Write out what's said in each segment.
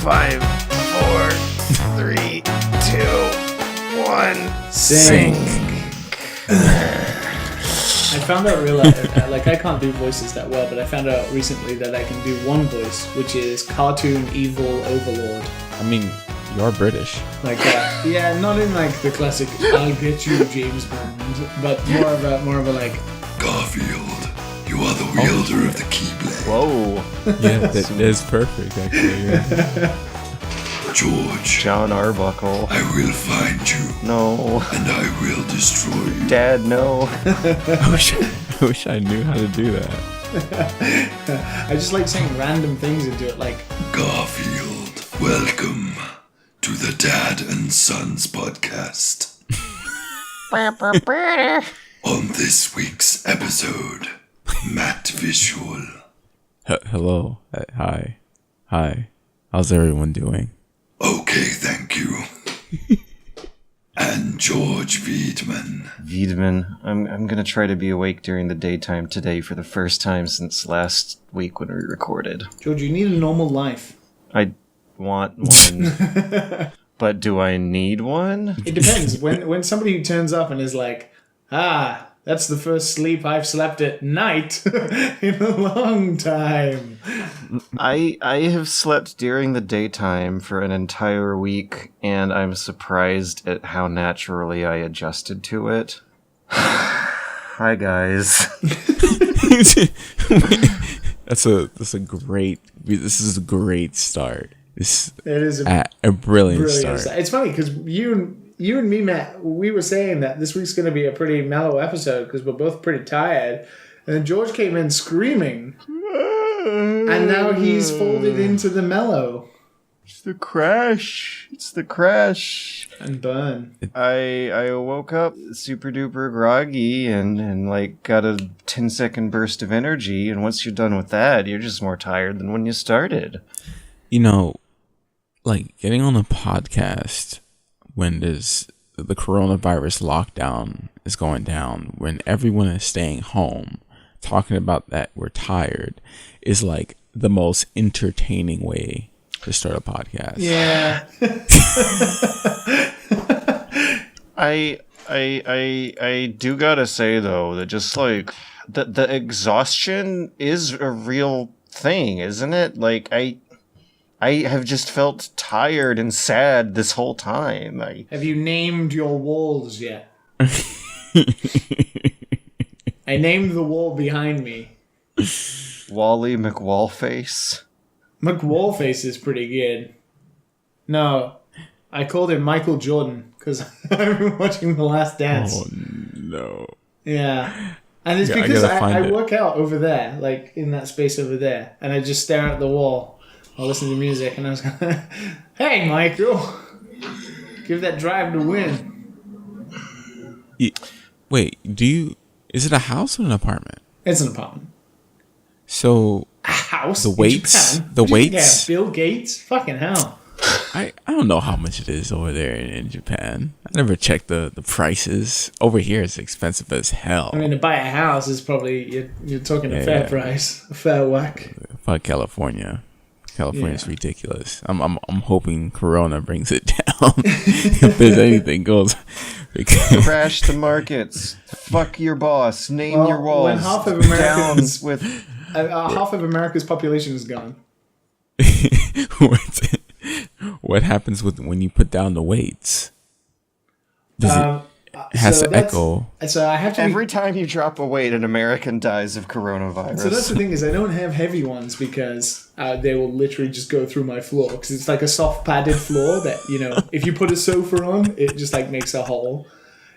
5, 4, 3, 2, 1. Sing. I found out like I can't do voices that well, but I found out recently that I can do one voice, which is cartoon evil overlord. I mean, you're British. Like that. Yeah, not in like the classic "I'll get you, James Bond," but more of a like Garfield, you are the wielder of the Keyblade. Whoa. Yeah, that is perfect, actually. Yeah. George, John Arbuckle. I will find you, No. and I will destroy you. Dad, no. I wish I knew how to do that. I just like saying random things into it, like Garfield, welcome to the Dad and Sons podcast. On this week's episode, Matt Visual. Hello. Hi. How's everyone doing? Okay, thank you. And George Wiedemann. Wiedemann, I'm gonna try to be awake during the daytime today for the first time since last week when we recorded. George, you need a normal life. I want one. But do I need one? It depends. When somebody turns up and is like, that's the first sleep I've slept at night in a long time. I have slept during the daytime for an entire week, and I'm surprised at how naturally I adjusted to it. Hi, guys. This is a great start. It is a brilliant start. It's funny because you and me, Matt, we were saying that this week's going to be a pretty mellow episode because we're both pretty tired. And then George came in screaming. And now he's folded into the mellow. It's the crash. And burn. I woke up super duper groggy and like got a 10-second burst of energy. And once you're done with that, you're just more tired than when you started. You know, like getting on a podcast when there's the coronavirus lockdown is going down, when everyone is staying home, talking about that we're tired is like the most entertaining way to start a podcast. Yeah. I do gotta say though that just like the exhaustion is a real thing, isn't it? Like I have just felt tired and sad this whole time. Have you named your walls yet? I named the wall behind me. Wally McWallface. McWallface is pretty good. No, I called him Michael Jordan because I've been watching The Last Dance. Oh, no. Yeah. And it's because I work out over there, like in that space over there, and I just stare at the wall. I'll listen to music, and I was going, hey, Michael, give that drive to win. Wait, is it a house or an apartment? It's an apartment. So, a house? The weights? The weights? Bill Gates? Fucking hell. I don't know how much it is over there in Japan. I never checked the prices. Over here, it's expensive as hell. I mean, to buy a house is probably, you're talking a fair price, a fair whack. Fuck California. California's ridiculous. I'm hoping Corona brings it down. If there's anything goes. Crash the markets. Fuck your boss. Name your walls. When half of Americans half of America's population is gone. What happens when you put down the weights? Does it has to echo? So I have to. Every time you drop a weight, an American dies of coronavirus. So that's the thing is I don't have heavy ones because they will literally just go through my floor because it's like a soft padded floor that if you put a sofa on, it just like makes a hole.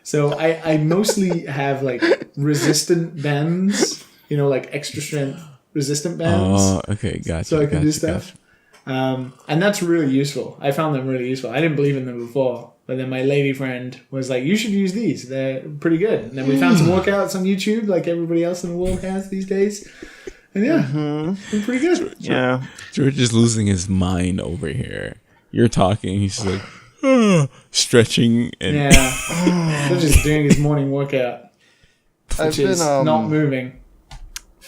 So I mostly have like resistant bands, like extra strength resistant bands. Oh, okay, gotcha. So I can do stuff. And that's really useful. I found them really useful. I didn't believe in them before. But then my lady friend was like, you should use these. They're pretty good. And then we found some workouts on YouTube like everybody else in the world has these days. And they're pretty good. Yeah. George is losing his mind over here. You're talking. He's like, stretching. And yeah. George is doing his morning workout. Which is not moving.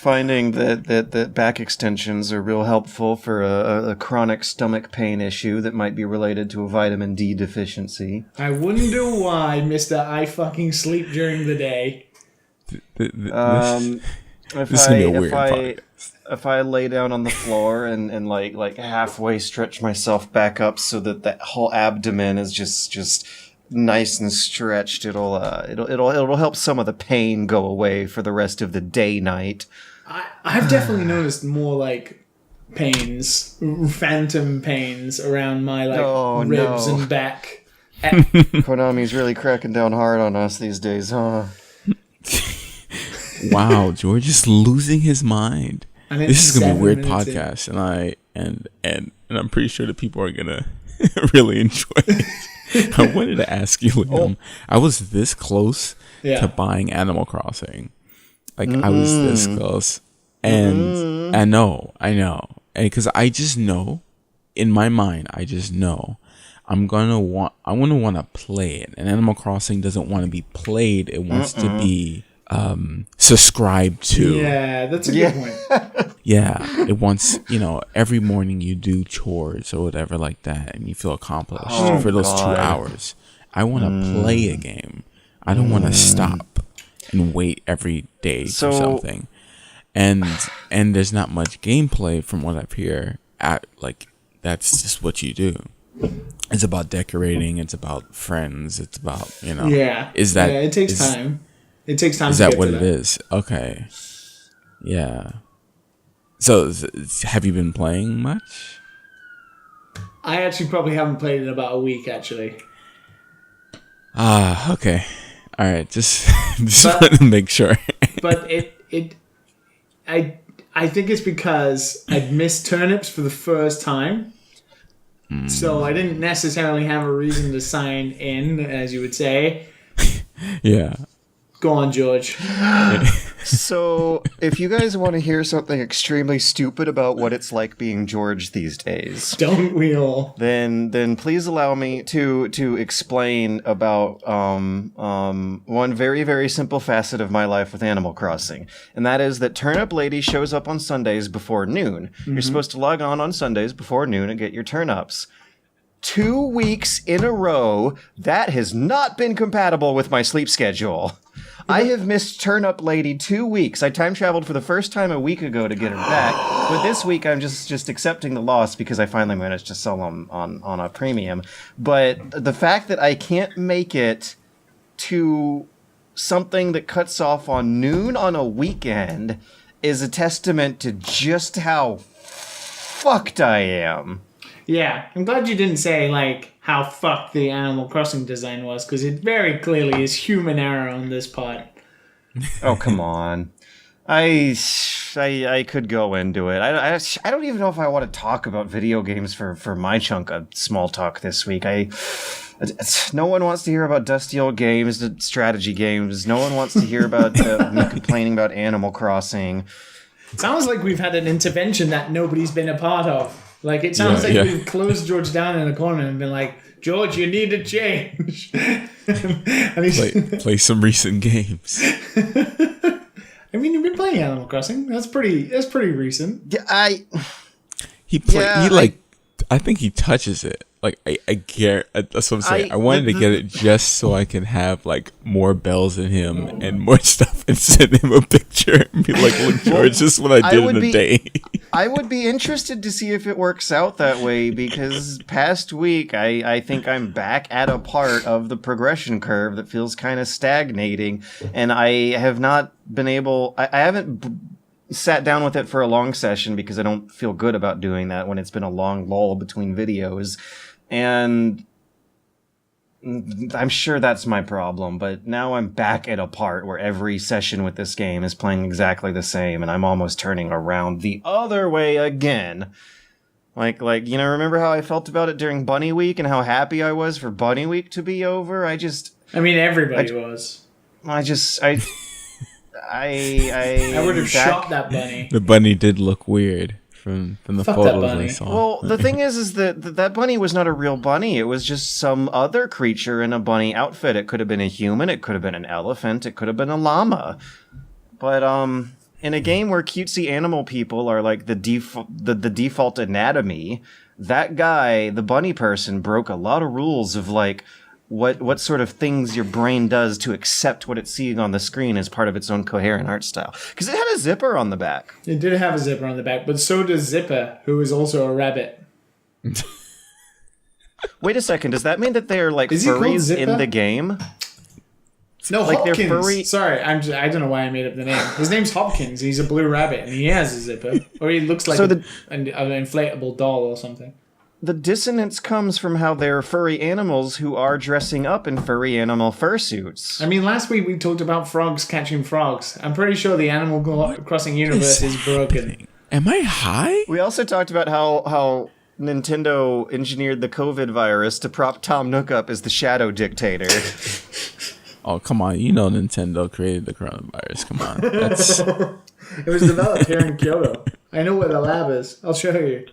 finding that back extensions are real helpful for a chronic stomach pain issue that might be related to a vitamin D deficiency. I wonder why, Mister. I fucking sleep during the day. This is gonna be a weird podcast. If I lay down on the floor and like halfway stretch myself back up so that whole abdomen is just nice and stretched, it'll help some of the pain go away for the rest of the day night. I've definitely noticed more like pains, phantom pains around my ribs and back. Konami's really cracking down hard on us these days, huh? Wow, George is losing his mind. This is gonna be a weird podcast, and I'm pretty sure the people are gonna really enjoy it. I wanted to ask you, Liam. I was this close to buying Animal Crossing. Like I was this close, and I know, and because I just know, in my mind, I just know I'm gonna want to play it. And Animal Crossing doesn't want to be played; it wants to be subscribed to. Yeah, that's a good point. Yeah, it wants, every morning you do chores or whatever like that, and you feel accomplished for those 2 hours. I want to play a game. I don't want to stop and wait every day for something. And there's not much gameplay from what I've heard. That's just what you do. It's about decorating. It's about friends. It's about, Yeah. It takes time. It takes time. Is that what it is? Okay. Yeah. So, have you been playing much? I actually probably haven't played in about a week, actually. Okay. All right. Just want to make sure. But I think it's because I'd missed turnips for the first time. So I didn't necessarily have a reason to sign in, as you would say. Yeah. Go on, George. So, if you guys want to hear something extremely stupid about what it's like being George these days, don't we all? Then please allow me to explain about one very, very simple facet of my life with Animal Crossing, and that is that Turnip Lady shows up on Sundays before noon. You're supposed to log on Sundays before noon and get your turnips. 2 weeks in a row, that has not been compatible with my sleep schedule. I have missed Turnip Lady 2 weeks. I time traveled for the first time a week ago to get her back, but this week I'm just accepting the loss because I finally managed to sell them on a premium. But the fact that I can't make it to something that cuts off on noon on a weekend is a testament to just how fucked I am. Yeah, I'm glad you didn't say, how fucked the Animal Crossing design was, because it very clearly is human error on this part. Oh, come on. I could go into it. I don't even know if I want to talk about video games for my chunk of small talk this week. No one wants to hear about dusty old games, strategy games. No one wants to hear about me complaining about Animal Crossing. It sounds like we've had an intervention that nobody's been a part of. It sounds like we've closed George down in a corner and been like, George, you need to change. And play some recent games. I mean, you've been playing Animal Crossing. That's pretty recent. Yeah, I think he touches it. I get. That's what I'm saying. I wanted to get it just so I can have more bells in him and more stuff and send him a picture and be like, "Look, George, this is what I did in a day." I would be interested to see if it works out that way because past week I think I'm back at a part of the progression curve that feels kind of stagnating, and I have not been able. I haven't sat down with it for a long session because I don't feel good about doing that when it's been a long lull between videos. And I'm sure that's my problem, but now I'm back at a part where every session with this game is playing exactly the same, and I'm almost turning around the other way again. Remember how I felt about it during Bunny Week and how happy I was for Bunny Week to be over? Everybody was. I would have shot that bunny. The bunny did look weird from the photos I saw. Well, the thing is that bunny was not a real bunny. It was just some other creature in a bunny outfit. It could have been a human. It could have been an elephant. It could have been a llama. But in a game where cutesy animal people are like the default anatomy, that guy, the bunny person, broke a lot of rules of like what sort of things your brain does to accept what it's seeing on the screen as part of its own coherent art style. Because it had a zipper on the back. It did have a zipper on the back, but so does Zipper, who is also a rabbit. Wait a second, does that mean that they are like Is he called furries Zipper? in the game? No, Like, they're Hopkins. furry- Sorry, I don't know why I made up the name. His name's Hopkins. He's a blue rabbit, and he has a zipper, or he looks like So an inflatable doll or something. The dissonance comes from how they're furry animals who are dressing up in furry animal fursuits. I mean, last week we talked about frogs catching frogs. I'm pretty sure the Animal Crossing universe is broken. Am I high? We also talked about how Nintendo engineered the COVID virus to prop Tom Nook up as the shadow dictator. Oh, come on. You know Nintendo created the coronavirus. Come on. That's It was developed here in Kyoto. I know where the lab is. I'll show you.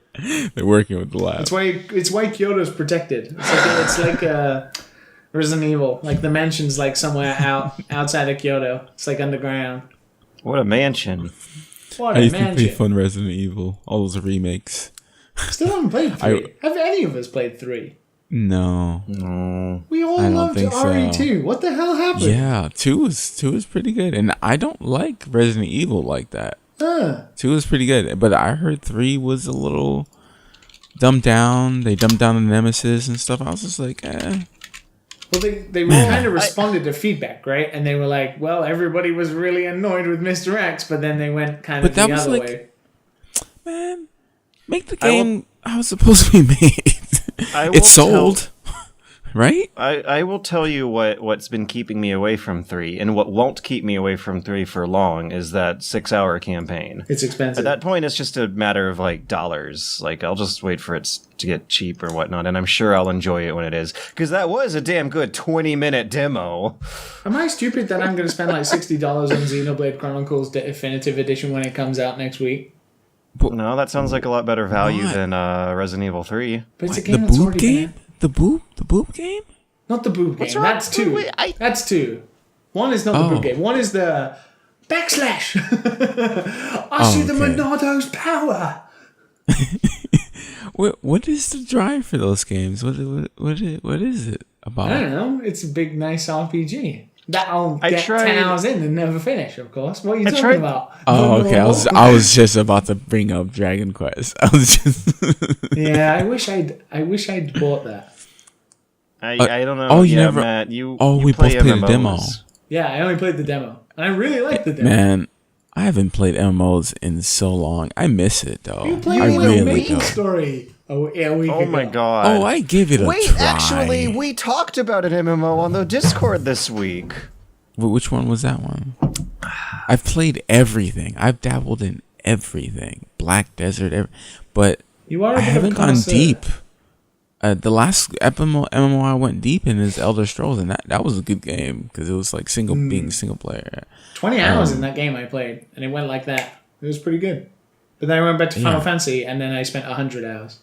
they're working with the lab. It's why Kyoto's protected. It's like Resident Evil. Like the mansion's like somewhere outside of Kyoto. It's like underground. What a mansion. What I a used to play mansion. fun Resident Evil. All those remakes. Still haven't played 3. Have any of us played 3? No. We all I don't loved think so. RE2. What the hell happened? Yeah, 2 is pretty good. And I don't like Resident Evil like that. 2 is pretty good. But I heard 3 was a little dumbed down. They dumbed down the Nemesis and stuff. I was just like, eh. Well, they kind of responded to feedback, right? And they were like, well, everybody was really annoyed with Mr. X, but then they went kind of But that the was other like- way. Man, make the game how it's supposed to be made. It's sold. Right? I will tell you what's been keeping me away from 3, and what won't keep me away from 3 for long is that 6-hour campaign. It's expensive. At that point, it's just a matter of like dollars. Like, I'll just wait for it to get cheap or whatnot, and I'm sure I'll enjoy it when it is. Because that was a damn good 20-minute demo. Am I stupid that I'm going to spend like $60 on Xenoblade Chronicles Definitive Edition when it comes out next week? No, that sounds like a lot better value What? than Resident Evil 3. But it's a The game that's boob already game? been out. The boob game? Not the boob game. wrong? That's 2. Wait, That's 2. One is not the Oh. boob game. One is the backslash. I see the okay. Monado's power. What is the drive for those games? What is it about? I don't know. It's a big, nice RPG. That I'll I get tried- 10 hours in and never finish, of course. What are you talking tried- about? Oh, okay. I was just about to bring up Dragon Quest. I was just Yeah, I wish I'd bought that. I don't know. oh, you yeah, never- Matt, you we play both played a MMOs. demo. Yeah, I only played the demo. And I really liked the demo. Man, I haven't played MMOs in so long. I miss it though. You played I the really main do. story. Oh, yeah, a week Oh ago. my god. Oh, I give it a Wait, try. actually, we talked about an MMO on the Discord this week. Which one was that one? I've played everything. I've dabbled in everything. Black Desert, but You are a I bit of a haven't gone connoisseur. deep. The last MMO I went deep in is Elder Scrolls, and that was a good game because it was like being single player. 20 hours in that game I played, and it went like that. It was pretty good. But then I went back to Final Fantasy, and then I spent 100 hours.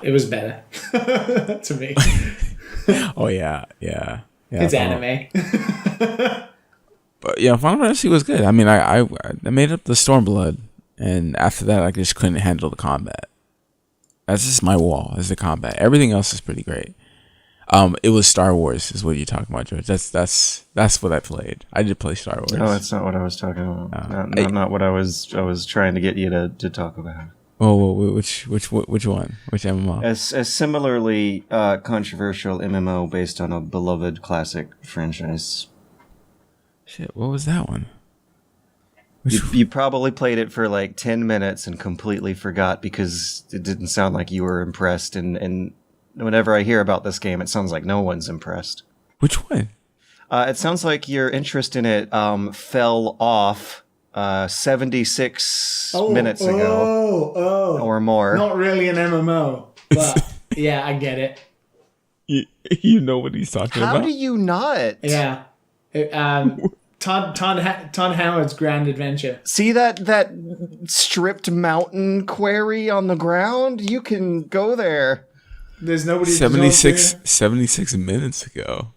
It was better to me. Oh yeah. It's Final- anime. But yeah, Final Fantasy was good. I mean, I made up the Stormblood, and after that, I just couldn't handle the combat. That's just my wall. Is the combat. Everything else is pretty great. It was Star Wars, is what you're talking about, George. That's what I played. I did play Star Wars. No, that's not what I was talking about. Not what I was trying to get you to talk about. Oh, which one? Which MMO? A similarly controversial MMO based on a beloved classic franchise. Shit, what was that one? You probably played it for like 10 minutes and completely forgot because it didn't sound like you were impressed. And whenever I hear about this game, it sounds like no one's impressed. Which one? It sounds like your interest in it fell off 76 minutes ago or more. Not really an MMO, but yeah, I get it. You know what he's talking How about? do you not? Yeah. Todd Howard's Grand Adventure. See that stripped mountain quarry on the ground? You can go there. There's nobody. 76 minutes ago.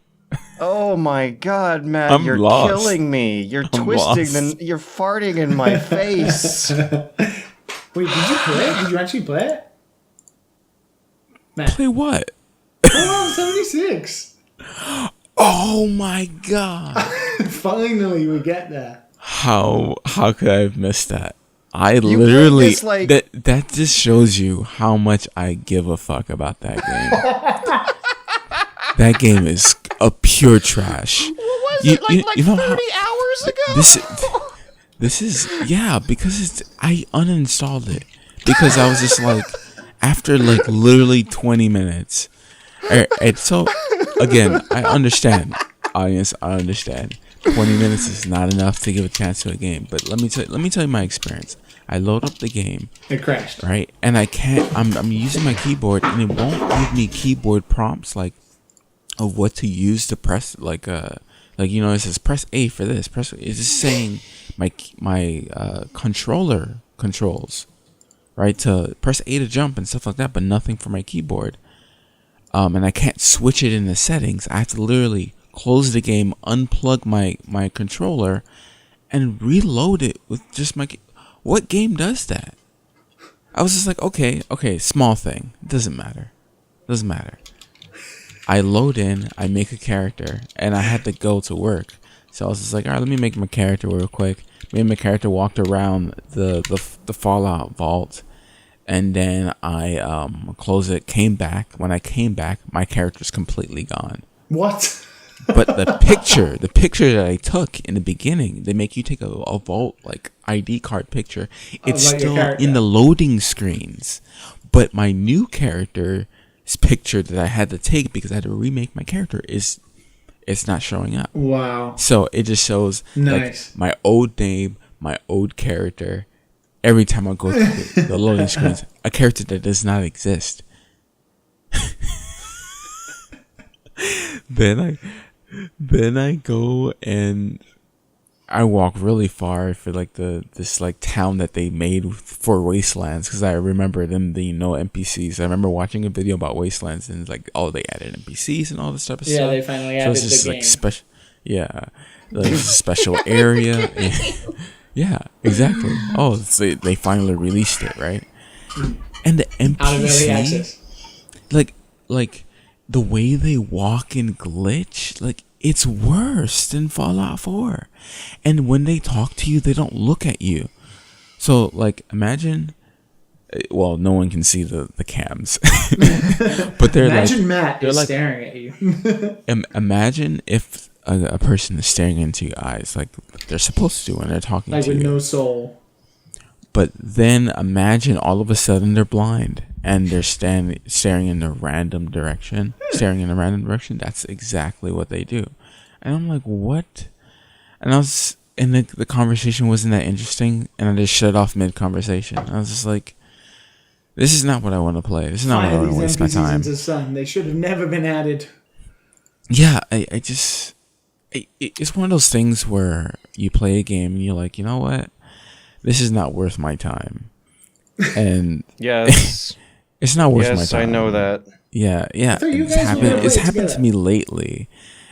Oh my god, Matt, I'm you're lost. killing me. You're I'm twisting lost. you're farting in my face. Wait, did you play it? Did you actually play it? Matt. Play what? Fallout 76. Oh my god. Finally, we get there. How could I have missed that? I played literally this, like- that just shows you how much I give a fuck about that game. That game is a pure trash. What was it? Like you know 30 how, hours ago? this is because I uninstalled it because I was just like after like literally 20 minutes. And so again, I understand, audience. I understand. 20 minutes is not enough to give a chance to a game, but let me tell you my experience. I load up the game. It crashed. Right, and I can't. I'm using my keyboard, and it won't give me keyboard prompts like of what to use to press. Like it says press A for this. It's just saying my controller controls, right? To press A to jump and stuff like that, but nothing for my keyboard. And I can't switch it in the settings. I have to literally close the game, unplug my controller, and reload it with just my. What game does that? I was just like, okay, small thing. Doesn't matter. I load in, I make a character, and I had to go to work. So I was just like, all right, let me make my character real quick. Me and my character walked around the Fallout vault, and then I closed it, came back. When I came back, my character's completely gone. What? But the picture that I took in the beginning, they make you take a vault like ID card picture. It's still in the loading screens. But my new character's picture that I had to take because I had to remake my character it's not showing up. Wow. So it just shows nice. like my old name, my old character. Every time I go through the loading screens, a character that does not exist. Then I go and I walk really far for like this town that they made for Wastelands because I remember them being no NPCs. I remember watching a video about Wastelands and it's like, oh, they added NPCs and all this type of stuff. Yeah, they finally added it's just the like game. special. Yeah, like a special area. Yeah, exactly. Oh, so they finally released it, right? And the Out of early access. NPC, like the way they walk and glitch, like it's worse than Fallout 4. And when they talk to you, they don't look at you. So like imagine, well, no one can see the cams, but they're imagine like, Matt is staring at you. Imagine if a person is staring into your eyes like they're supposed to when they're talking like to you. with no soul. But then imagine all of a sudden they're blind and they're staring in a random direction. That's exactly what they do. And I'm like, what? And the conversation wasn't that interesting. And I just shut off mid-conversation. I was just like, this is not what I want to play. This is not what I want to waste my time. Into Sun. They should have never been added. Yeah, it's one of those things where you play a game and you're like, you know what? This is not worth my time. And Yes. it's not worth my Yes, time. I know that. Yeah. It's happened to me lately.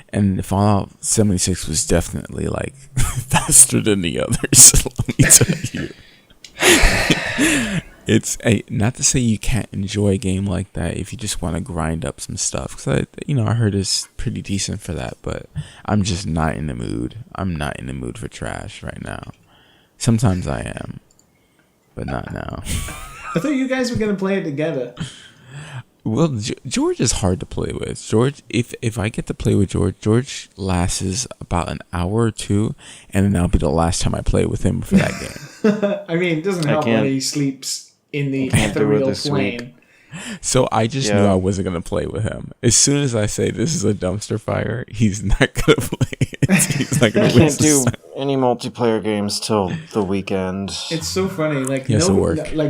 And Fallout 76 was definitely like faster than the others. Let me tell you. It's not to say you can't enjoy a game like that if you just want to grind up some stuff. Because I heard it's pretty decent for that, but I'm just not in the mood. I'm not in the mood for trash right now. Sometimes I am, but not now. I thought you guys were going to play it together. Well, George is hard to play with. George, if I get to play with George lasts about an hour or two, and then that'll be the last time I play with him for that game. I mean, it doesn't help when he sleeps in the ethereal plane. So I just knew I wasn't going to play with him. As soon as I say this is a dumpster fire, he's not going to play it. He's not going to Can't do any multiplayer games till the weekend. It's so funny. Like,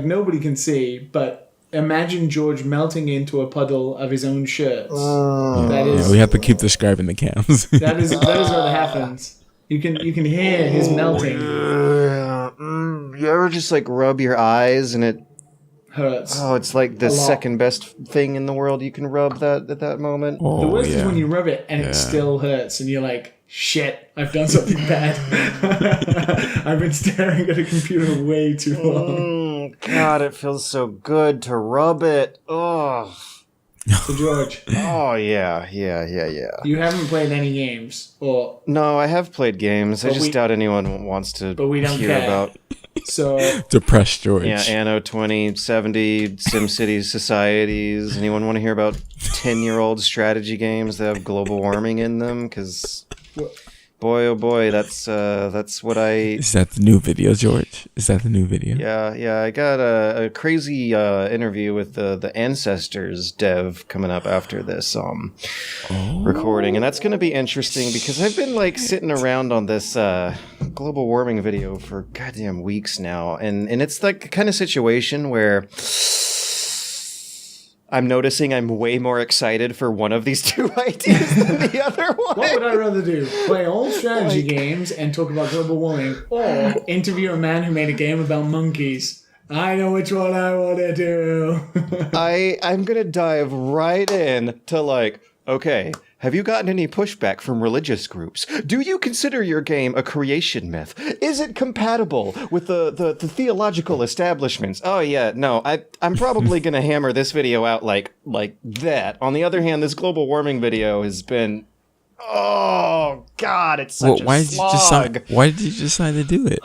nobody can see, but imagine George melting into a puddle of his own shirts. We have to keep describing the cams. that is what happens. You can hear his melting. You ever just like rub your eyes and it hurts. Oh, it's like the A lot. second best thing in the world you can rub that at that moment. Oh, The worst is yeah. when you rub it and it still hurts, and you're like, "Shit, I've done something bad. I've been staring at a computer way too long." God, it feels so good to rub it. Oh, So George, oh yeah. you haven't played any games, or No, I have played games. I But just we- doubt anyone wants to but we don't hear care. about so Depressed George. Anno 2070 SimCity societies. Anyone want to hear about 10-year-old strategy games that have global warming in them? Because boy, oh boy, that's what I. Is that the new video, George? Is that the new video? Yeah. I got a crazy interview with the Ancestors dev coming up after this recording, and that's going to be interesting because I've been like sitting around on this global warming video for goddamn weeks now, and it's like the kind of situation where I'm noticing I'm way more excited for one of these two ideas than the other one. what would I rather do? Play old strategy games and talk about global warming, or interview a man who made a game about monkeys? I know which one I want to do. I'm gonna dive right in to like, okay, have you gotten any pushback from religious groups? Do you consider your game a creation myth? Is it compatible with the theological establishments? Oh yeah, no, I'm probably gonna hammer this video out like that. On the other hand, this global warming video has been, oh god, it's such Why a did you slog. Why did you decide to do it?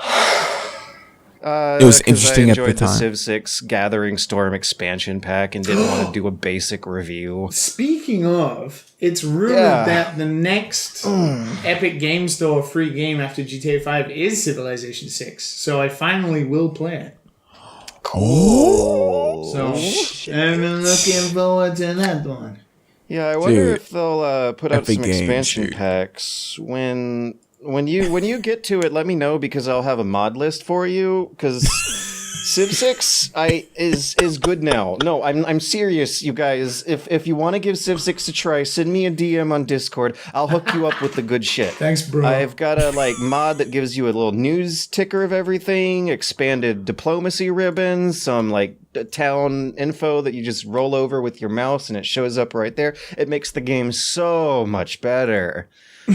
It was 'Cause interesting I at the enjoyed time. Civ 6 Gathering Storm expansion pack and didn't want to do a basic review. Speaking of, it's rumored Yeah. that the next Epic Game Store free game after GTA 5 is Civilization 6. So I finally will play it. Cool. So I'm looking forward to that one. Yeah, I wonder Dude, if they'll put out Epic some Games, expansion dude. packs when you get to it. Let me know because I'll have a mod list for you. Because Civ 6 is good now. No, I'm serious, you guys. If you want to give Civ 6 a try, send me a DM on Discord. I'll hook you up with the good shit. Thanks, bro. I've got a mod that gives you a little news ticker of everything, expanded diplomacy ribbons, some town info that you just roll over with your mouse and it shows up right there. It makes the game so much better.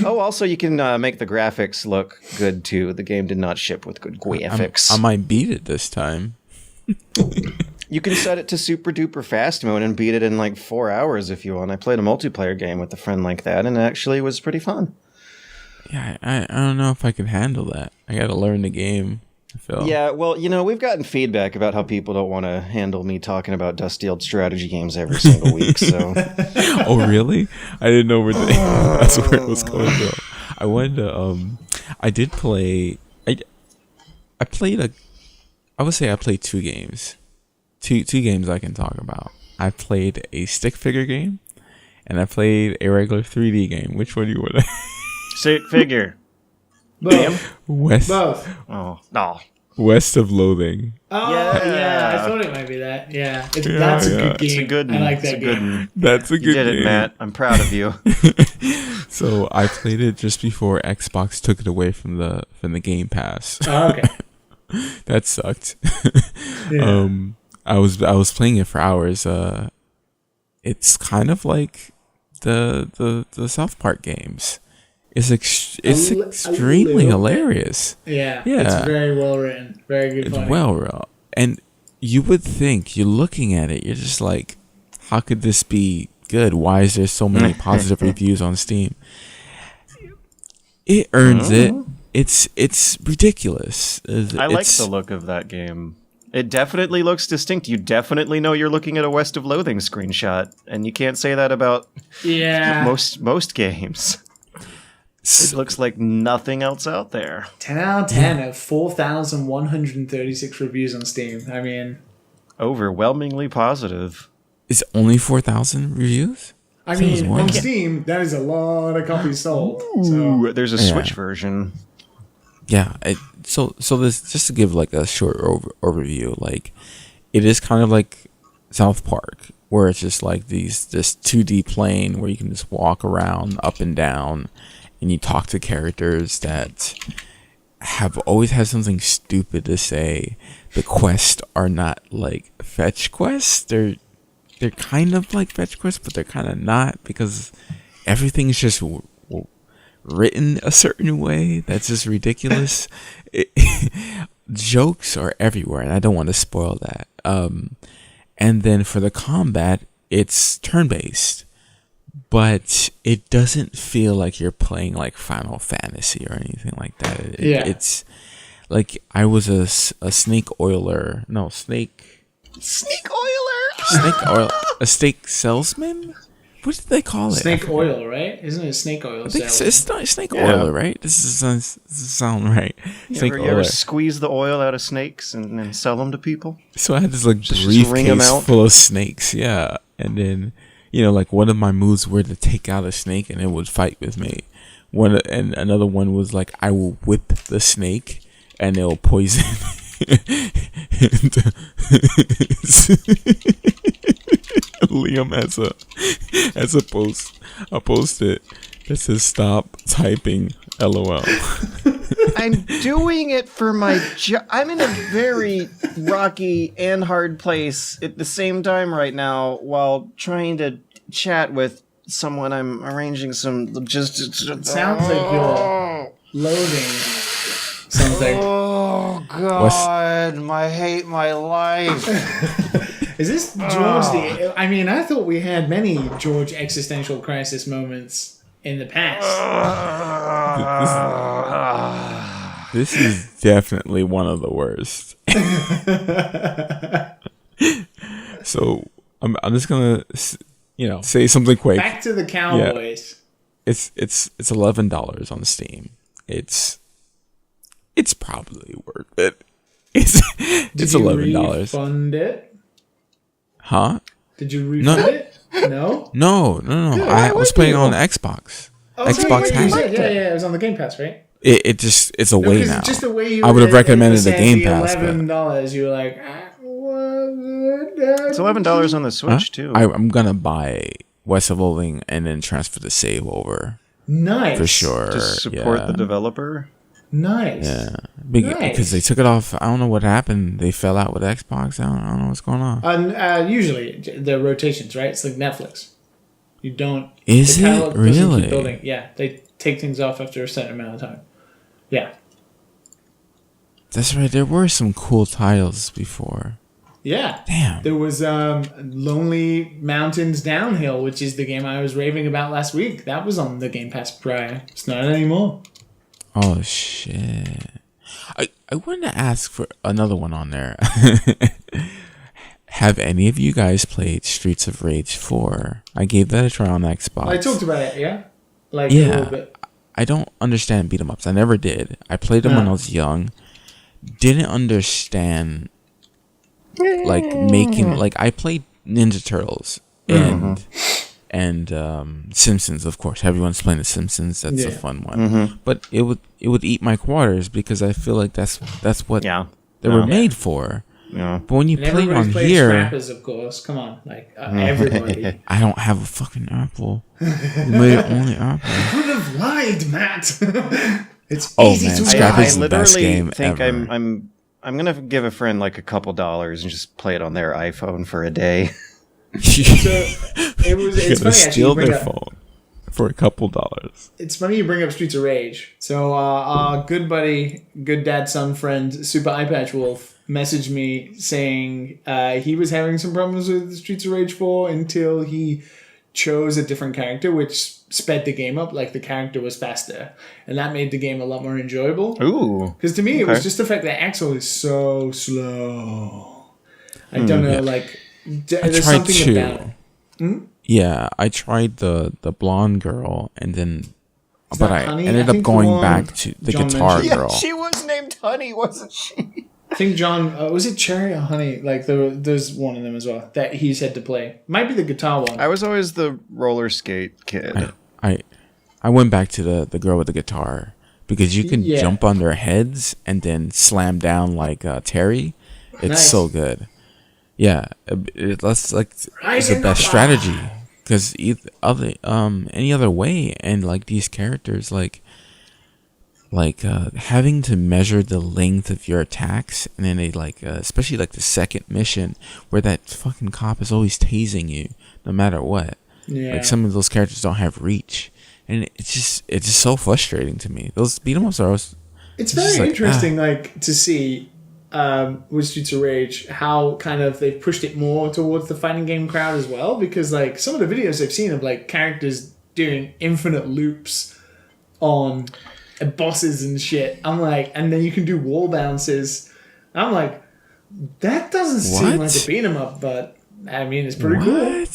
Oh, also you can make the graphics look good too. The game did not ship with good graphics. I might beat it this time. You can set it to super duper fast mode and beat it in like 4 hours if you want. I played a multiplayer game with a friend like that and it actually was pretty fun. Yeah, I don't know if I could handle that. I got to learn the game. I feel. Yeah, well, we've gotten feedback about how people don't want to handle me talking about dusty old strategy games every single week, so... Oh, really? I didn't know where that's where it was going though. I wanted to I did play I played I would say I played two games. Two games I can talk about. I played a stick figure game and I played a regular 3D game. Which one do you want to Stick figure. Both. West Oh, no. West of Loathing. Oh, yeah. I thought it might be that. Yeah. That's a good game. It's a good I one. like It's that a good game. one. That's a good You did game. it, Matt. I'm proud of you. So I played it just before Xbox took it away from the Game Pass. Oh, okay. That sucked. Yeah. I was playing it for hours. It's kind of like the South Park games. It's extremely little bit. hilarious. Yeah. Yeah. It's very well written. Very good. It's Funny. well real. And you would think, you're looking at it, you're just like, how could this be good? Why is there so many positive reviews on Steam? It earns it. It's ridiculous. I like the look of that game. It definitely looks distinct. You definitely know you're looking at a West of Loathing screenshot, and you can't say that about Yeah. most games. It looks like nothing else out there. 10 out of 10 of 4,136 reviews on Steam. I mean, Overwhelmingly positive. It's only 4,000 reviews? I Sounds mean, on wonderful. Steam, that is a lot of copies sold. So, Ooh, there's a Yeah. Switch version. Yeah. So this, just to give like a short overview, like it is kind of like South Park, where it's just like this 2D plane where you can just walk around up and down, and you talk to characters that have always had something stupid to say. The quests are not like fetch quests. They're kind of like fetch quests, but they're kind of not, because everything's just written a certain way that's just ridiculous. Jokes are everywhere, and I don't want to spoil that. And then for the combat, it's turn-based, but it doesn't feel like you're playing like Final Fantasy or anything like that. It's like I was a snake oiler. No, snake oil. A snake salesman? What did they call it? Snake oil, right? Isn't it snake oil? I think it's not snake oil, right? This doesn't sound right. You ever squeeze the oil out of snakes and then sell them to people? So I had this like briefcase full of snakes, yeah. And then, like one of my moves were to take out a snake and it would fight with me. And another one was like I will whip the snake and it'll poison. Liam has a post-it that says "Stop typing, LOL." I'm doing it for my job. I'm in a very rocky and hard place at the same time right now while trying to chat with someone. I'm arranging some logistics. It sounds like you're loading something. Oh God, I hate my life. Is this George I thought we had many George existential crisis moments in the past. This is definitely one of the worst. So I'm just gonna say something quick. Back to the Cowboys. Yeah. It's $11 on Steam. It's probably worth it. It's $11. Refund it? Huh? Did you refund it? No. No. I was playing on Xbox. Xbox has it. Yeah. It was on the Game Pass, right? It's a way now. Just the way you I would have recommended the Game Pass. $11. You were like, it's $11 on the Switch too. I'm gonna buy West of Loathing and then transfer the save over. Nice. For sure. Just support the developer. Nice. Yeah. Because they took it off. I don't know what happened. They fell out with Xbox. I don't know what's going on. Usually the rotations, right? It's like Netflix. You don't. Is it really? Yeah, they take things off after a certain amount of time. Yeah. That's right. There were some cool titles before. Yeah. Damn. There was Lonely Mountains Downhill, which is the game I was raving about last week. That was on the Game Pass prior. It's not anymore. Oh shit! I wanted to ask for another one on there. Have any of you guys played Streets of Rage 4? I gave that a try on Xbox. I talked about it, yeah? A little bit. I don't understand beat 'em ups. I never did. I played them when I was young. Didn't understand making I played Ninja Turtles and Simpsons, of course. Everyone's playing the Simpsons. That's a fun one. Mm-hmm. But it would eat my quarters because I feel like that's what they were made for. Yeah. But when you play it on here, Scrappers, of course. Come on, everybody. I don't have a fucking Apple. You made it only Apple. You could have lied, Matt. It's easy to Scrappers is the best game think ever. I'm gonna give a friend like a couple dollars and just play it on their iPhone for a day. It's funny actually. Steal their phone for a couple dollars. It's funny you bring up Streets of Rage. So our good buddy, good dad son friend, Super Eyepatch Wolf, messaged me saying he was having some problems with Streets of Rage 4 until he chose a different character, which sped the game up. Like the character was faster, and that made the game a lot more enjoyable. Ooh, because to me it was just the fact that Axel is so slow. I don't know, there's something about it. Yeah, I tried the blonde girl, and then I Honey? ended up going back to the guitar girl. Yeah, she was named Honey, wasn't she? I think John was it Cherry or Honey? There's one of them as well that he said to play. Might be the guitar one. I was always the roller skate kid. I went back to the girl with the guitar because you can jump on their heads and then slam down like Terry. It's so good. Yeah, that's it's the best strategy because any other way, and these characters like having to measure the length of your attacks, and then they like especially like the second mission where that fucking cop is always tasing you no matter what. Yeah. Like some of those characters don't have reach, and it's just so frustrating to me. Those beat 'em ups are always, it's very interesting like to see with Streets of Rage how kind of they've pushed it more towards the fighting game crowd as well, because like some of the videos I've seen of like characters doing infinite loops on bosses and shit. I'm like, and then you can do wall bounces. I'm like, that doesn't seem like a beat 'em up, but I mean, it's pretty cool.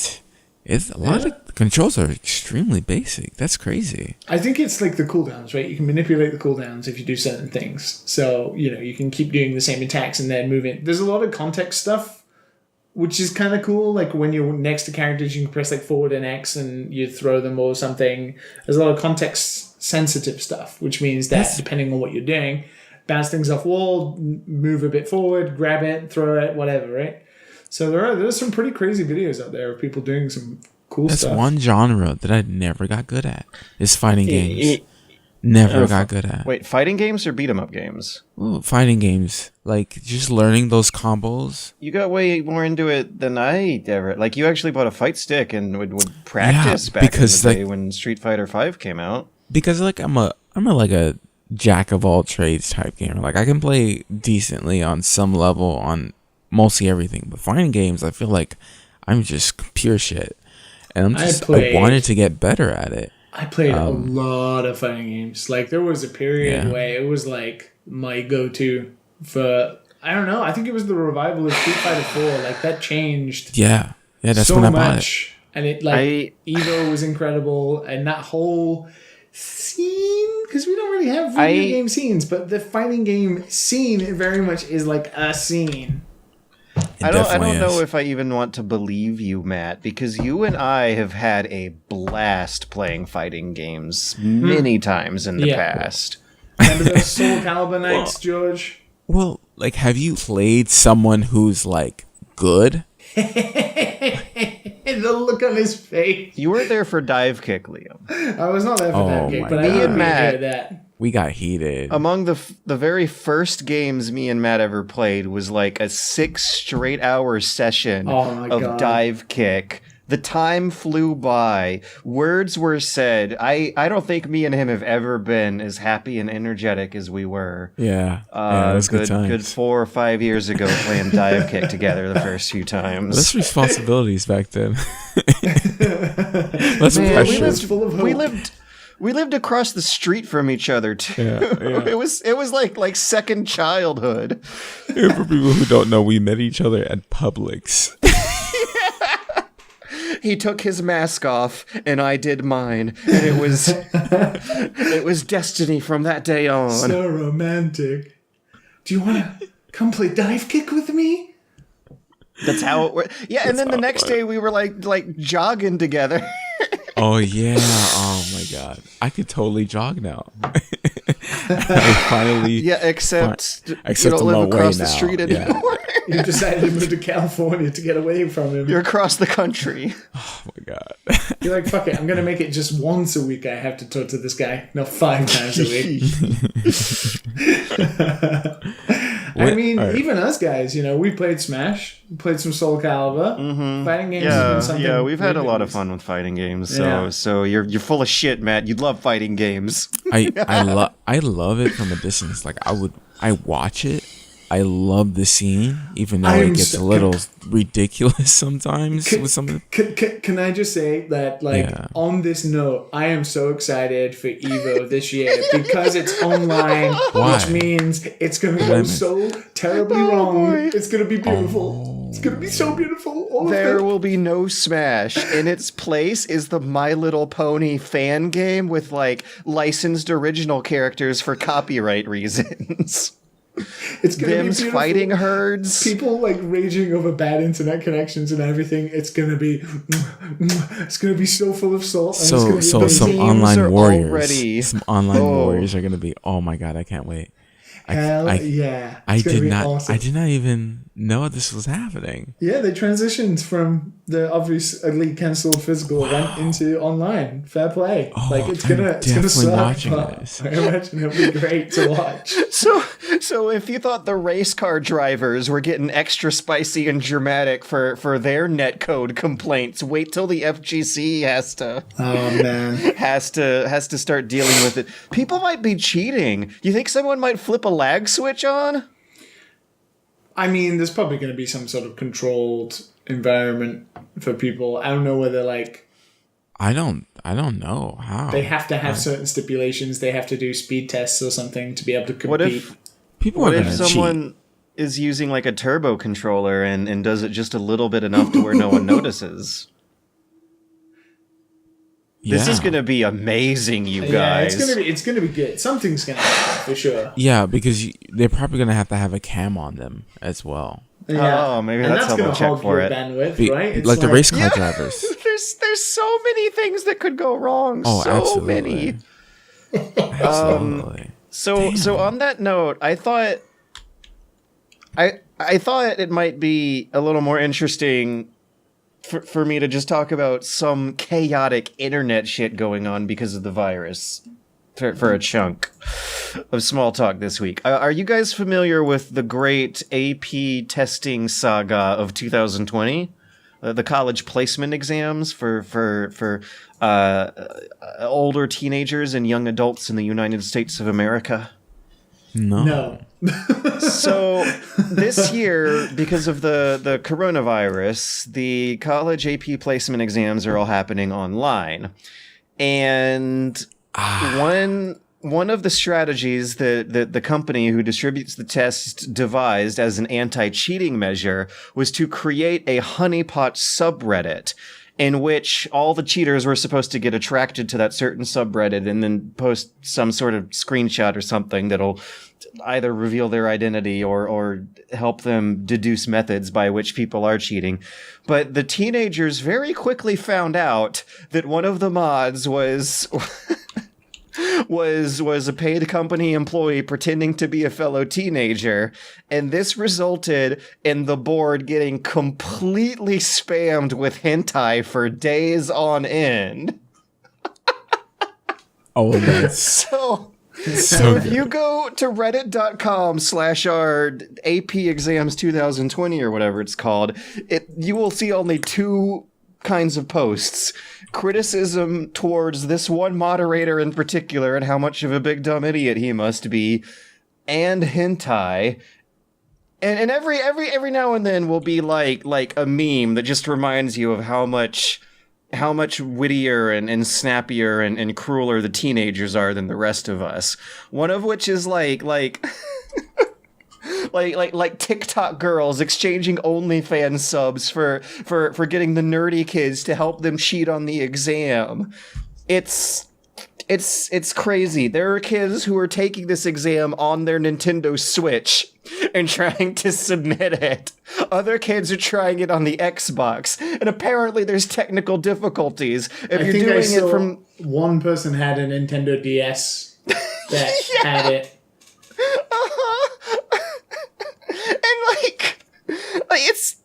It's a lot of the controls are extremely basic. That's crazy. I think it's like the cooldowns, right? You can manipulate the cooldowns if you do certain things. So, you know, you can keep doing the same attacks and then move in. There's a lot of context stuff, which is kind of cool. Like when you're next to characters, you can press like forward and X and you throw them or something. There's a lot of context sensitive stuff, which means that depending on what you're doing, bounce things off wall, move a bit forward, grab it, throw it, whatever, right? So there's some pretty crazy videos out there of people doing some cool stuff. That's one genre that I never got good at. Is fighting games. Never got good at. Wait, fighting games or beat 'em up games? Ooh, fighting games. Like just learning those combos. You got way more into it than I ever. Like you actually bought a fight stick and would practice back in the day when Street Fighter V came out. Because like I'm a like a jack of all trades type gamer. Like I can play decently on some level on mostly everything, but fighting games I feel like I'm just pure shit, and I wanted to get better at it. I played a lot of fighting games. Like there was a period where it was like my go-to for, I don't know, I think it was the revival of Street Fighter 4. Like that changed that's so when I bought much. And it like Evo was incredible, and that whole scene, because we don't really have video game scenes, but the fighting game scene very much is like a scene. I don't know if I even want to believe you, Matt, because you and I have had a blast playing fighting games many times in the past. Remember those Soul Calibur nights, George? Well, like, have you played someone who's like good? The look on his face. You weren't there for dive kick, Liam. I was not there for dive kick, but I and Matt that. We got heated. Among the very first games me and Matt ever played was like a 6 straight hour session of dive kick. The time flew by. Words were said. I don't think me and him have ever been as happy and energetic as we were. Yeah. It was good 4 or 5 years ago playing dive kick together the first few times. Less responsibilities back then. Less pressure. We lived across the street from each other too. Yeah. It was like second childhood. For people who don't know, we met each other at Publix. He took his mask off, and I did mine, and it was destiny from that day on. So romantic. Do you want to come play dive kick with me? That's how it worked. Yeah, and then the next day we were like jogging together. Oh yeah! Oh my god! I could totally jog now. I finally. Except you don't live across the street anymore. Yeah. You decided to move to California to get away from him. You're across the country. Oh my god! You're like, fuck it. I'm gonna make it just once a week. I have to talk to this guy, not 5 times a week. Even us guys, we played Smash, we played some Soul Calibur. Mm-hmm. Fighting games have been something. Yeah, we've had a lot of fun with fighting games. So you're full of shit, Matt. You love fighting games. I love it from a distance. Like I watch it. I love the scene, even though it gets a little ridiculous sometimes with some of the... Can I just say that, on this note, I am so excited for EVO this year because it's online, which means it's going to go so terribly wrong. Boy. It's going to be beautiful. It's going to be so beautiful. There will be no Smash. In its place is the My Little Pony fan game with, licensed original characters for copyright reasons. It's gonna Them's be fighting herds. People raging over bad internet connections and everything. It's gonna be so full of salt. So some online warriors. Some online warriors are gonna be. Oh my god! I can't wait. Hell yeah! I did not. Awesome. I did not even know this was happening. Yeah, they transitioned from the obviously cancelled physical event into online. Fair play. Oh, it's gonna suck. watching But this. I imagine it'll be great to watch. So if you thought the race car drivers were getting extra spicy and dramatic for their netcode complaints, wait till the FGC has to start dealing with it. People might be cheating. You think someone might flip a lag switch on? I mean, there's probably going to be some sort of controlled environment for people. I don't know whether I don't know how. they have to have certain stipulations. They have to do speed tests or something to be able to compete. What if People are What going if to cheat. someone is using like a turbo controller and does it just a little bit enough to where no one notices? This is gonna be amazing, you guys. Yeah, it's gonna be good. Something's gonna happen for sure. Yeah, because they're probably going to have a cam on them as well. Yeah. Oh, maybe and that's how gonna they'll check hog for your it. bandwidth, right? It's Like the race car drivers. There's so many things that could go wrong. Oh, so absolutely. many. Absolutely. So on that note, I thought it might be a little more interesting for me to just talk about some chaotic internet shit going on because of the virus for a chunk of small talk this week. Are you guys familiar with the great AP testing saga of 2020? The college placement exams for older teenagers and young adults in the United States of America? No. So this year, because of the coronavirus, the college AP placement exams are all happening online. And one of the strategies that the company who distributes the test devised as an anti-cheating measure was to create a honeypot subreddit in which all the cheaters were supposed to get attracted to that certain subreddit and then post some sort of screenshot or something that'll either reveal their identity or help them deduce methods by which people are cheating. But the teenagers very quickly found out that one of the mods was a paid company employee pretending to be a fellow teenager, and this resulted in the board getting completely spammed with hentai for days on end. Oh, that's So so if good. you go to reddit.com/our AP exams 2020 or whatever it's called, you will see only two kinds of posts: criticism towards this one moderator in particular and how much of a big dumb idiot he must be, and hentai. And every now and then will be like a meme that just reminds you of how much wittier and snappier and crueler the teenagers are than the rest of us. One of which is like TikTok girls exchanging OnlyFans subs for getting the nerdy kids to help them cheat on the exam. It's crazy. There are kids who are taking this exam on their Nintendo Switch and trying to submit it. Other kids are trying it on the Xbox, and apparently there's technical difficulties. If I you're think doing I saw it from one person had a Nintendo DS that had it. And it's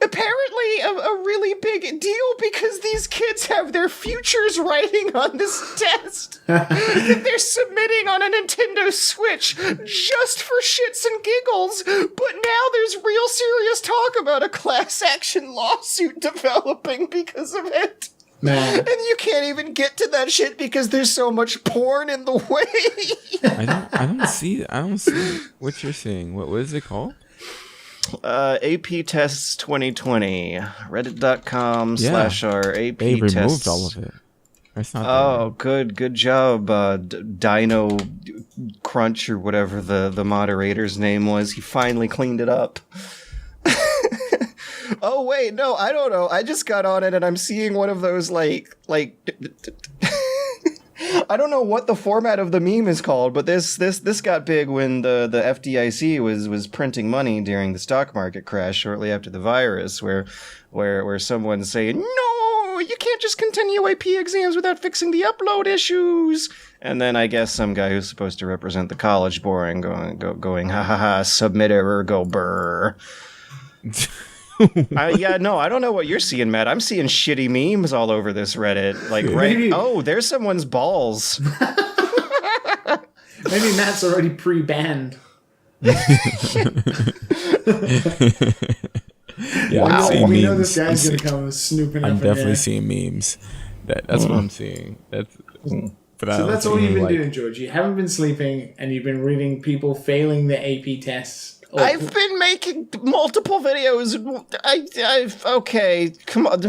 apparently a really big deal because these kids have their futures riding on this test that they're submitting on a Nintendo Switch just for shits and giggles. But now there's real serious talk about a class action lawsuit developing because of it. Man. And you can't even get to that shit because there's so much porn in the way. I don't see what you're seeing. What is it called? AP Tests 2020. Reddit.com/our AP They removed Tests. all of it. It's not Oh, good job, Dino Crunch or whatever the moderator's name was. He finally cleaned it up. Oh wait, no, I don't know. I just got on it and I'm seeing one of those like I don't know what the format of the meme is called, but this got big when the FDIC was printing money during the stock market crash shortly after the virus, where someone's saying, "No, you can't just continue AP exams without fixing the upload issues." And then I guess some guy who's supposed to represent the college board going, ha ha ha, submit error, go brr. Yeah, no, I don't know what you're seeing, Matt. I'm seeing shitty memes all over this Reddit. Like, Maybe- oh, there's someone's balls. Maybe Matt's already pre-banned. Yeah, Wow. I'm seeing We memes. know this guy's I'm gonna come snooping I'm up in definitely here. seeing memes. That's what I'm seeing. But So that's all you've been doing, George. You haven't been sleeping, and you've been reading people failing the AP tests. I've been making multiple videos. I've okay. Come on,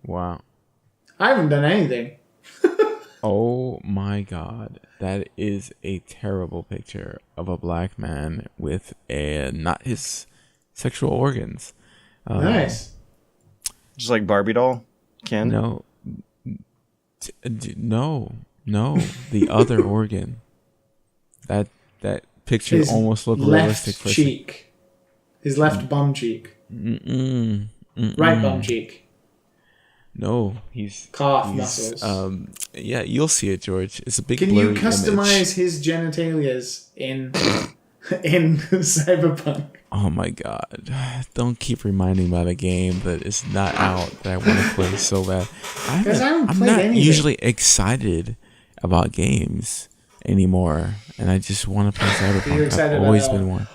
Wow. I haven't done anything. Oh my god. That is a terrible picture of a black man with not his sexual organs. Nice. Just like Barbie doll, Ken. No. No. The other organ. That picture His almost looked left realistic for cheek. His left bum cheek. Right bum cheek. No, Calf muscles. Yeah, you'll see it, George. It's a big Can you blurry customize image. his genitalias in Cyberpunk? Oh my god. Don't keep reminding me about a game that is not out that I want to play so bad. Guys, I haven't I'm played not anything. usually excited about games anymore, and I just want to play Cyberpunk. You're excited I've always about- been one.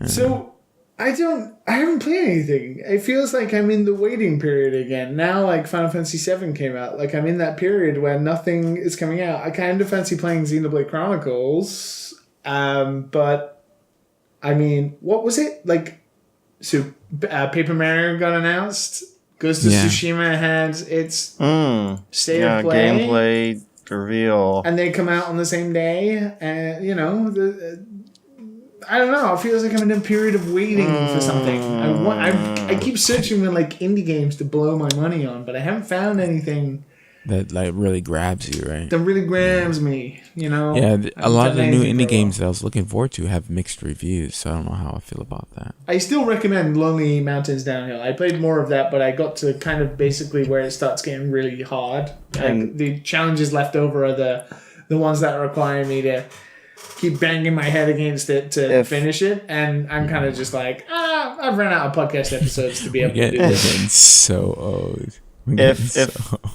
So I haven't played anything. It feels like I'm in the waiting period again. Now like Final Fantasy VII came out. Like I'm in that period where nothing is coming out. I kind of fancy playing Xenoblade Chronicles. But I mean, what was it? Like so Paper Mario got announced. Ghost of Tsushima had its state of play. Gameplay reveal. And they come out on the same day. And you know, I don't know. It feels like I'm in a period of waiting for something. I keep searching for like indie games to blow my money on, but I haven't found anything That like really grabs you, right? that really grabs me. You know. Yeah, I a lot haven't of the done new anything indie for a while. games that I was looking forward to have mixed reviews, so I don't know how I feel about that. I still recommend Lonely Mountains Downhill. I played more of that, but I got to kind of basically where it starts getting really hard. Like the challenges left over are the ones that require me to keep banging my head against it to finish it, and I'm kind of just like, I've run out of podcast episodes to be able to do We're this. getting so old. We're getting so old.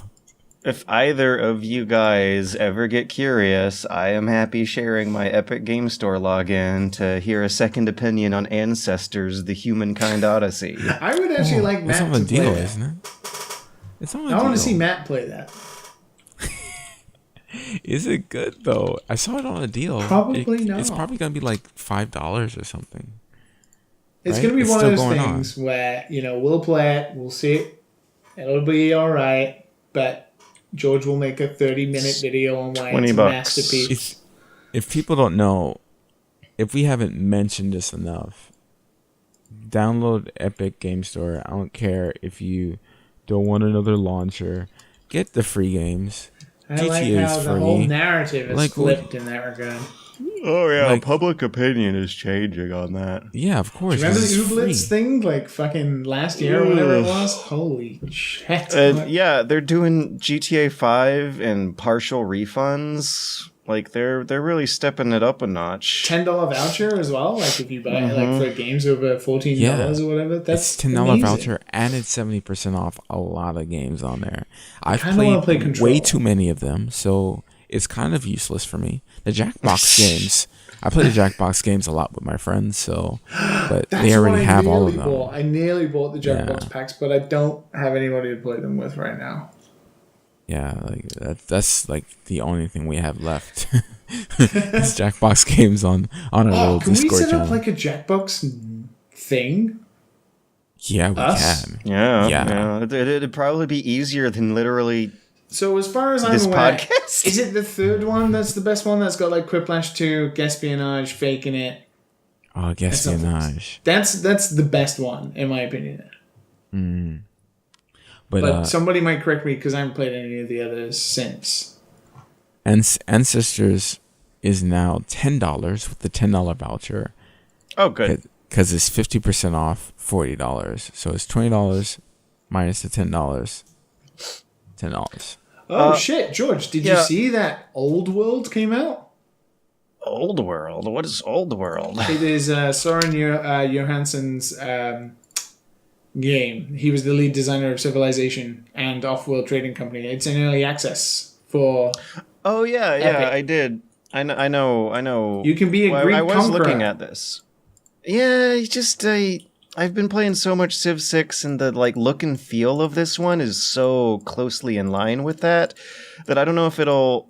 If either of you guys ever get curious, I am happy sharing my Epic Game Store login to hear a second opinion on Ancestors: The Humankind Odyssey. I would actually like It's Matt on to the play deal, that. isn't it? It's on the I deal. want to see Matt play that. Is it good though? I saw it on a deal. Probably It's not. probably gonna be like $5 or something. It's Right? going to be It's one still of those going on. things where, you know, we'll play it, we'll see it, it'll be all right, but George will make a 30-minute video on why it's a $20. masterpiece. If people don't know, if we haven't mentioned this enough, download Epic Game Store. I don't care if you don't want another launcher. Get the free games. I like GTA how is the whole free. narrative is Like, flipped in that regard. Oh yeah, Like- public opinion is changing on that. Yeah, of course. Remember 'cause the it's Ooblets free. thing, like fucking last year or whatever it was? Holy shit. Yeah, they're doing GTA 5 and partial refunds. Like they're really stepping it up a notch. $10 voucher as well, like if you buy like for games over $14 or whatever. That's It's $10 amazing. voucher and it's 70% off a lot of games on there. I've kinda wanna play played Control. way too many of them, so it's kind of useless for me. The Jackbox games, I play the Jackbox games a lot with my friends, so but That's they what already I have all nearly of them. bought. I nearly bought the Jackbox Yeah. packs, but I don't have anybody to play them with right now. Yeah, like that's like the only thing we have left. It's Jackbox games on our little Can we Discord set channel. up like a Jackbox thing? Yeah, we Us? can. Yeah. It'd probably be easier than literally So as far as I'm this aware, podcast. is it the third one that's the best one that's got like Quiplash 2, Gaspionage, faking it? Oh, Gaspionage. That's the best one in my opinion. But somebody might correct me because I haven't played any of the others since. Ancestors is now $10 with the $10 voucher. Oh, good. Because it's 50% off $40. So it's $20 minus the $10. $10. Oh shit, George! Did you yeah. see that Old World came out? Old World? What is Old World? It is Soren Johansson's game. He was the lead designer of Civilization and Off-World Trading Company. It's in early access for... Oh, yeah, Epic. I did. I know. You can be a Greek I was conqueror. looking at this. Yeah, I've been playing so much Civ 6, and the look and feel of this one is so closely in line with that I don't know if it'll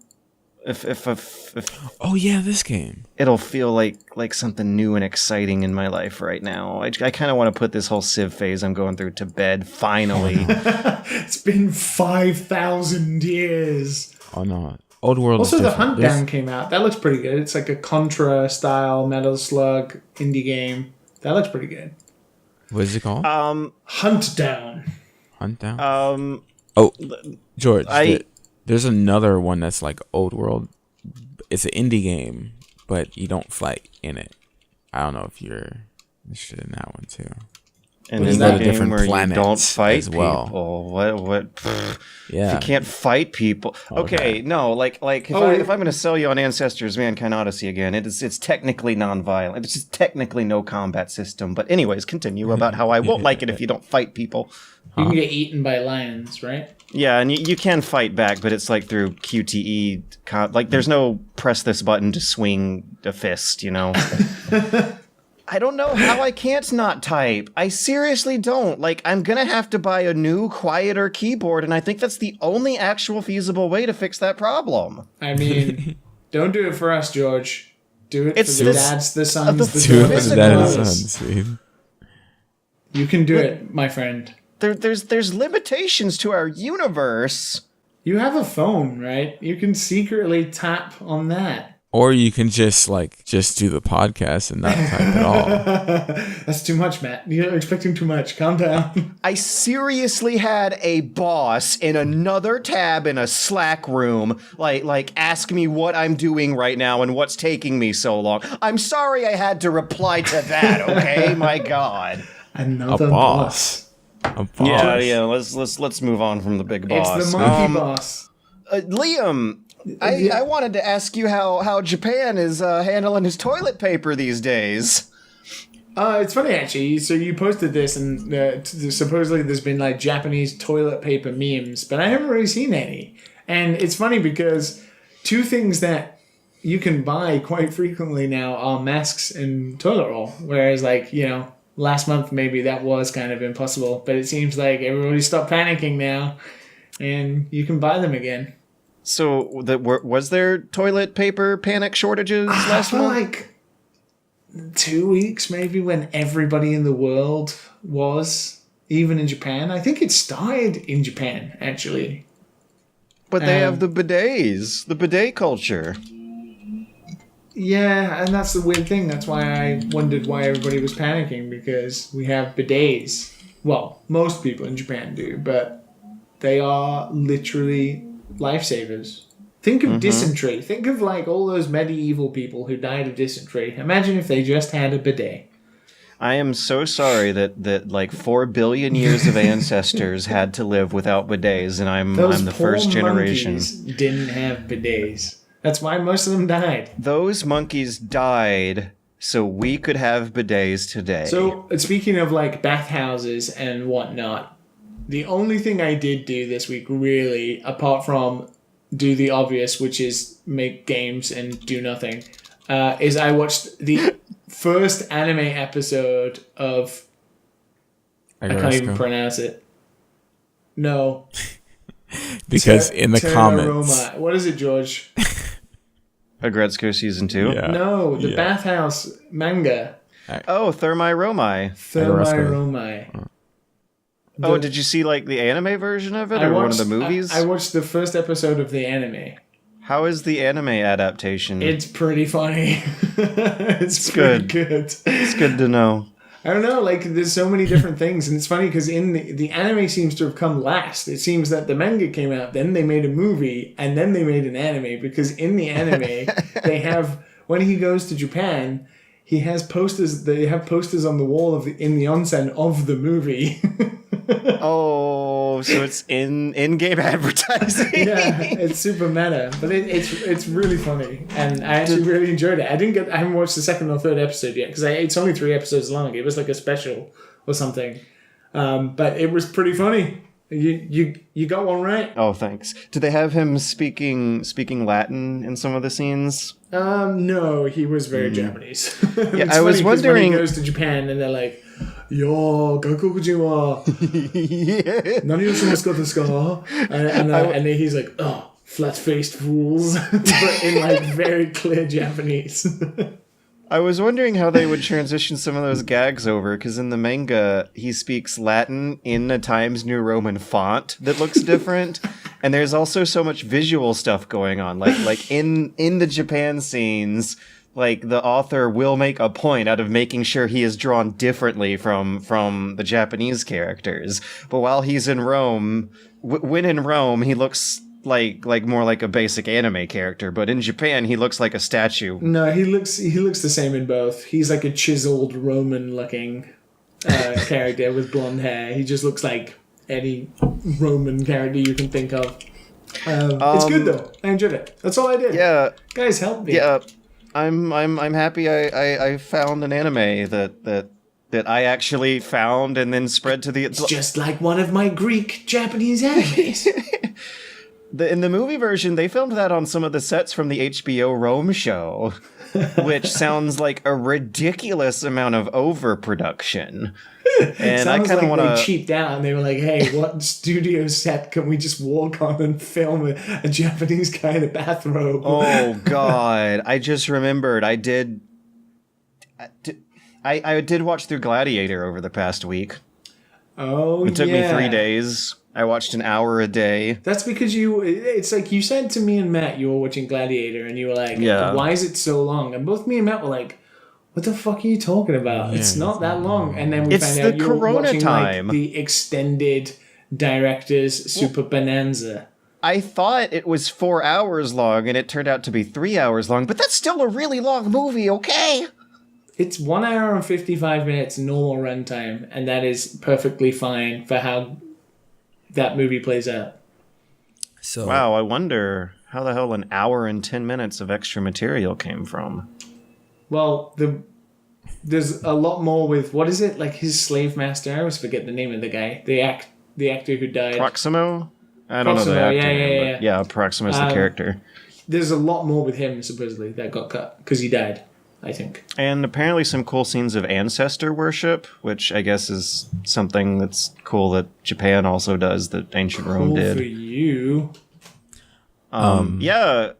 Oh yeah, this game. it'll feel like something new and exciting in my life right now. I kind of want to put this whole Civ phase I'm going through to bed finally. It's been 5,000 years. Oh no, Old World. Also, is the different. Hunt Down came out. That looks pretty good. It's like a Contra style Metal Slug indie game. That looks pretty good. What is it called? Hunt Down. Hunt Down. Um, George, I- there's another one that's like Old World. It's an indie game, but you don't fight in it. I don't know if you're interested in that one too. and is in that? the game Different where you don't planets fight as well. people. What? If Yeah. you can't fight people, okay, no, like if I'm going to sell you on Ancestors Mankind Odyssey again, it's technically non-violent. It's just technically no combat system. But anyways, continue about how I won't like it if you don't fight people. You can get eaten by lions, right? Yeah, and you can fight back, but it's like through QTE. There's no press this button to swing a fist, you know? I don't know how I can't not type. I seriously don't. I'm going to have to buy a new, quieter keyboard, and I think that's the only actual feasible way to fix that problem. I mean, don't do it for us, George. Do it It's for the this- dads, the sons, the the Two of daughters. them, that is unseen. You can do it, my friend. There's limitations to our universe. You have a phone, right? You can secretly tap on that. Or you can just do the podcast and not type at all. That's too much, Matt. You're expecting too much. Calm down. I seriously had a boss in another tab in a Slack room, ask me what I'm doing right now and what's taking me so long. I'm sorry I had to reply to that, okay? My God. Another A boss. A boss. Yeah. Let's move on from the big boss. It's the monkey boss. Liam, I wanted to ask you how Japan is handling his toilet paper these days. It's funny actually. So you posted this, and supposedly there's been Japanese toilet paper memes, but I haven't really seen any. And it's funny because two things that you can buy quite frequently now are masks and toilet roll. Whereas last month maybe that was kind of impossible, but it seems like everybody stopped panicking now, and you can buy them again. So, was there toilet paper panic shortages last For month? 2 weeks maybe, when everybody in the world was, even in Japan. I think it started in Japan, actually. But they have the bidets, the bidet culture. Yeah, and that's the weird thing. That's why I wondered why everybody was panicking, because we have bidets. Well, most people in Japan do, but they are literally lifesavers. Think of dysentery. Think of all those medieval people who died of dysentery. Imagine if they just had a bidet. I am so sorry that 4 billion years of ancestors had to live without bidets, and I'm the first generation. Monkeys didn't have bidets. That's why most of them died. Those monkeys died so we could have bidets today. So, speaking of bathhouses and whatnot, the only thing I did do this week, really, apart from do the obvious, which is make games and do nothing, is I watched the first anime episode of... I can't even pronounce it. No. Because in the comments... Roma. What is it, George? Agretzko Season 2? Yeah. No, the Yeah. bathhouse bathhouse manga. Oh, Thermae Romae. Thermae Romae. Oh, did you see the anime version of it, or one of the movies? I watched the first episode of the anime. How is the anime adaptation? It's pretty funny. it's pretty good. It's good to know. I don't know, there's so many different things, and it's funny because in the anime seems to have come last. It seems that the manga came out, then they made a movie, and then they made an anime, because in the anime, they have, when he goes to Japan, he has posters, they have posters on the wall in the onsen of the movie. Oh, so it's in-game advertising. Yeah, it's super meta, but it's really funny, and I actually really enjoyed it. I haven't watched the second or third episode yet because it's only 3 episodes long. It was like a special or something, but it was pretty funny. You got one right. Oh, thanks. Did they have him speaking Latin in some of the scenes? No, he was very Japanese. Yeah, I was wondering. When he goes to Japan and they're like, "Yo, gakokuji wa nani o shimasu ka desu ka?" And then he's like, "Oh, flat-faced fools," but in like very clear Japanese. I was wondering how they would transition some of those gags over, because in the manga, he speaks Latin in a Times New Roman font that looks different, and there's also so much visual stuff going on. Like in the Japan scenes, like the author will make a point out of making sure he is drawn differently from the Japanese characters. But while he's in Rome, when in Rome, he looks like more like a basic anime character, but in Japan he looks like a statue. No, he looks the same in both. He's like a chiseled Roman looking character with blonde hair. He just looks like any Roman character you can think of. It's good though. I enjoyed it. That's all I did. Yeah, guys, help me. Yeah, I'm happy I found an anime that I actually found and then spread to the. It's just like one of my Greek Japanese animes. In the movie version, they filmed that on some of the sets from the HBO Rome show, which sounds like a ridiculous amount of overproduction. And I kind of want to. They cheaped out and they were like, "Hey, what studio set can we just walk on and film a Japanese guy in a bathrobe?" Oh God! I just remembered. I did watch through Gladiator over the past week. Oh, it took me 3 days. I watched an hour a day. That's because it's like you said to me and Matt, you were watching Gladiator and you were like, why is it so long? And both me and Matt were like, what the fuck are you talking about? Yeah, it's not that long. And then we found out you were watching like the extended director's Super Bonanza. I thought it was 4 hours long and it turned out to be 3 hours long, but that's still a really long movie, okay? It's 1 hour and 55 minutes normal runtime, and that is perfectly fine for how that movie plays out. So wow, I wonder how the hell an hour and 10 minutes of extra material came from. Well, there's a lot more with, what is it? Like his slave master? I always forget the name of the guy. The actor who died. Proximo? I don't know the actor name, but yeah, Proximo's the character. There's a lot more with him, supposedly, that got cut, because he died, I think. And apparently some cool scenes of ancestor worship, which I guess is something that's cool that Japan also does, that ancient Rome did. Cool for you. Yeah.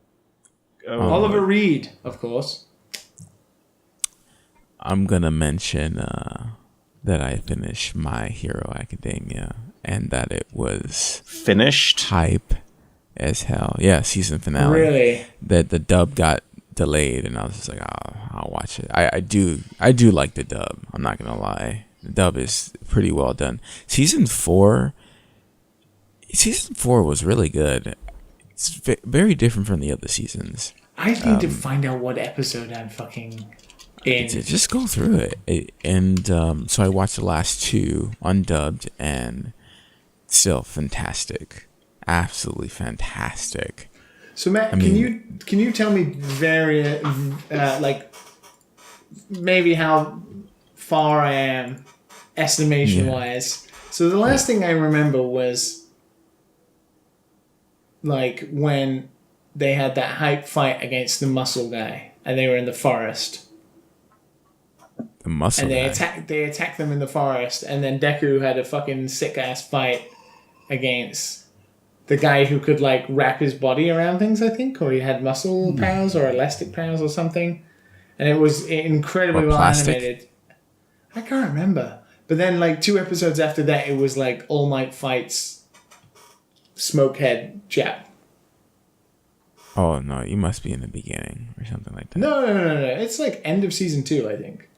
Oliver Reed, of course. I'm going to mention that I finished My Hero Academia and that it was... Finished? Hype as hell. Yeah, season finale. Really? That the dub got delayed and I was just like, oh, I'll watch it. I do like the dub. I'm not going to lie. The dub is pretty well done. Season 4 was really good. It's very different from the other seasons. I need to find out what episode I'm fucking in. Just go through it. So I watched the last 2 undubbed and still fantastic. Absolutely fantastic. So Matt, can you tell me very like maybe how far I am estimation wise? So the last thing I remember was like when they had that hype fight against the muscle guy and they were in the forest. The muscle and guy. They attacked them in the forest, and then Deku had a fucking sick ass fight against the guy who could like wrap his body around things, I think, or he had muscle powers or elastic powers or something, and it was incredibly well animated. I can't remember, but then like 2 episodes after that, it was like All Might fights Smokehead chap. Oh no, you must be in the beginning or something like that. No. It's like end of season 2, I think.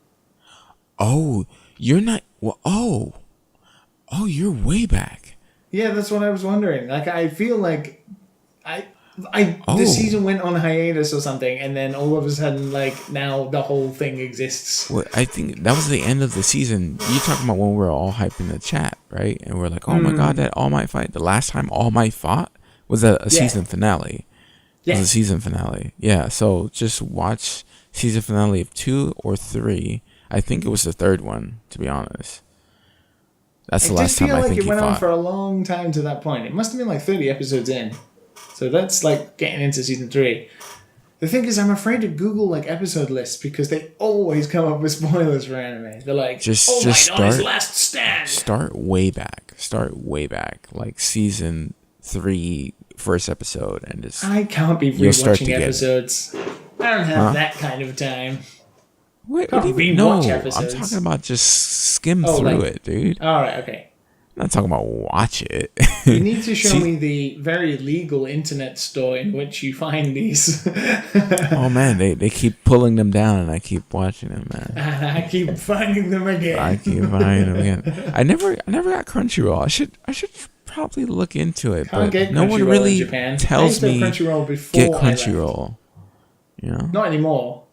Oh, you're not. Well, oh, you're way back. Yeah, that's what I was wondering. Like, I feel like The season went on hiatus or something, and then all of a sudden, like, now the whole thing exists. Well, I think that was the end of the season. You're talking about when we were all hyped in the chat, right? And we're like, oh my god, that All Might fight. The last time All Might fought was a season finale. It was a season finale. Yeah, so just watch season finale of 2 or 3. I think it was the third one, to be honest. That's the last time I think he fought. It went on for a long time to that point. It must have been like 30 episodes in. So that's like getting into season 3. The thing is, I'm afraid to Google like episode lists because they always come up with spoilers for anime. They're like, just on his last stand. Start way back, like season 3, first episode, and just. I can't be rewatching episodes. I don't have that kind of time. Wait, what do you mean? No, I'm talking about just skim through it, dude. All right, okay. I'm not talking about watch it. You need to show me the very legal internet store in which you find these. Oh man, they keep pulling them down, and I keep watching them, man. And I keep finding them again. I never got Crunchyroll. I should probably look into it, but no one really tells me get Crunchyroll. You know, not anymore.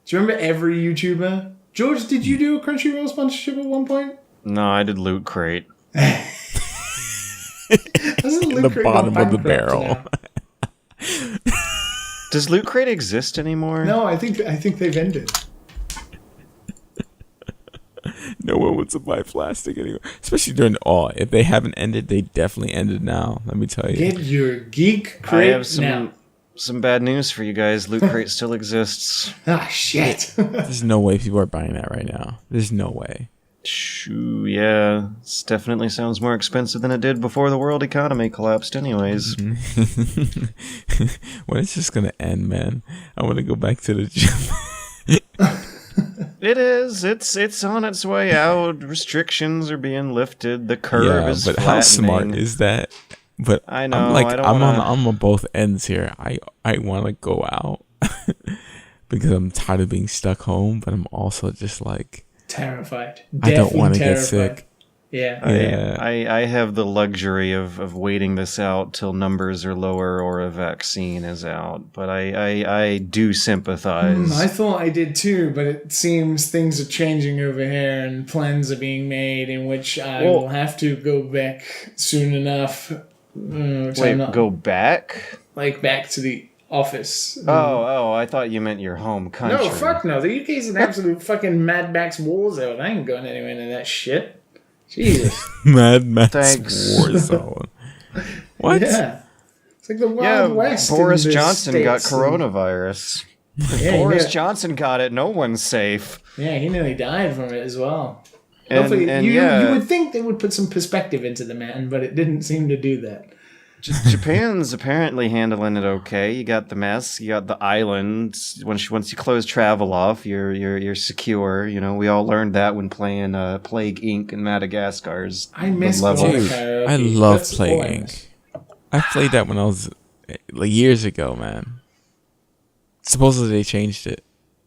Do you remember every YouTuber? George, did you do a Crunchyroll sponsorship at one point? No, I did Loot Crate. The bottom of the barrel. Does Loot Crate exist anymore? No, I think they've ended. No one would survive plastic anymore, especially during if they haven't ended, they definitely ended now. Let me tell you. Get your Geek Crate I have some bad news for you guys. Loot Crate still exists. Ah, shit. There's no way people are buying that right now. There's no way. Shoo, yeah. It definitely sounds more expensive than it did before the world economy collapsed anyways. When it's just going to end, man. I want to go back to the gym. It is. It's on its way out. Restrictions are being lifted. The curve is flattening. But how smart is that? But I know. I'm on both ends here. I want to go out because I'm tired of being stuck home, but I'm also just like terrified. I don't want to get sick. Yeah. I have the luxury of waiting this out till numbers are lower or a vaccine is out. But I do sympathize. I thought I did too, but it seems things are changing over here and plans are being made in which I will have to go back soon enough. Go back? Like back to the office. Oh, I thought you meant your home country. No, fuck no. The UK's an absolute fucking Mad Max war zone. I ain't going anywhere near that shit. Jesus. Mad Max war zone. What? Yeah. It's like the Wild West. Boris Johnson got coronavirus. Boris Johnson got it. No one's safe. Yeah, he nearly died from it as well. Hopefully, you would think they would put some perspective into the man, but it didn't seem to do that. Japan's apparently handling it okay. You got the mess, you got the island. Once you close travel off, you're secure. You know, we all learned that when playing Plague Inc. in Madagascar's. I miss karaoke. I love Plague Inc. I played that when I was years ago, man. Supposedly they changed it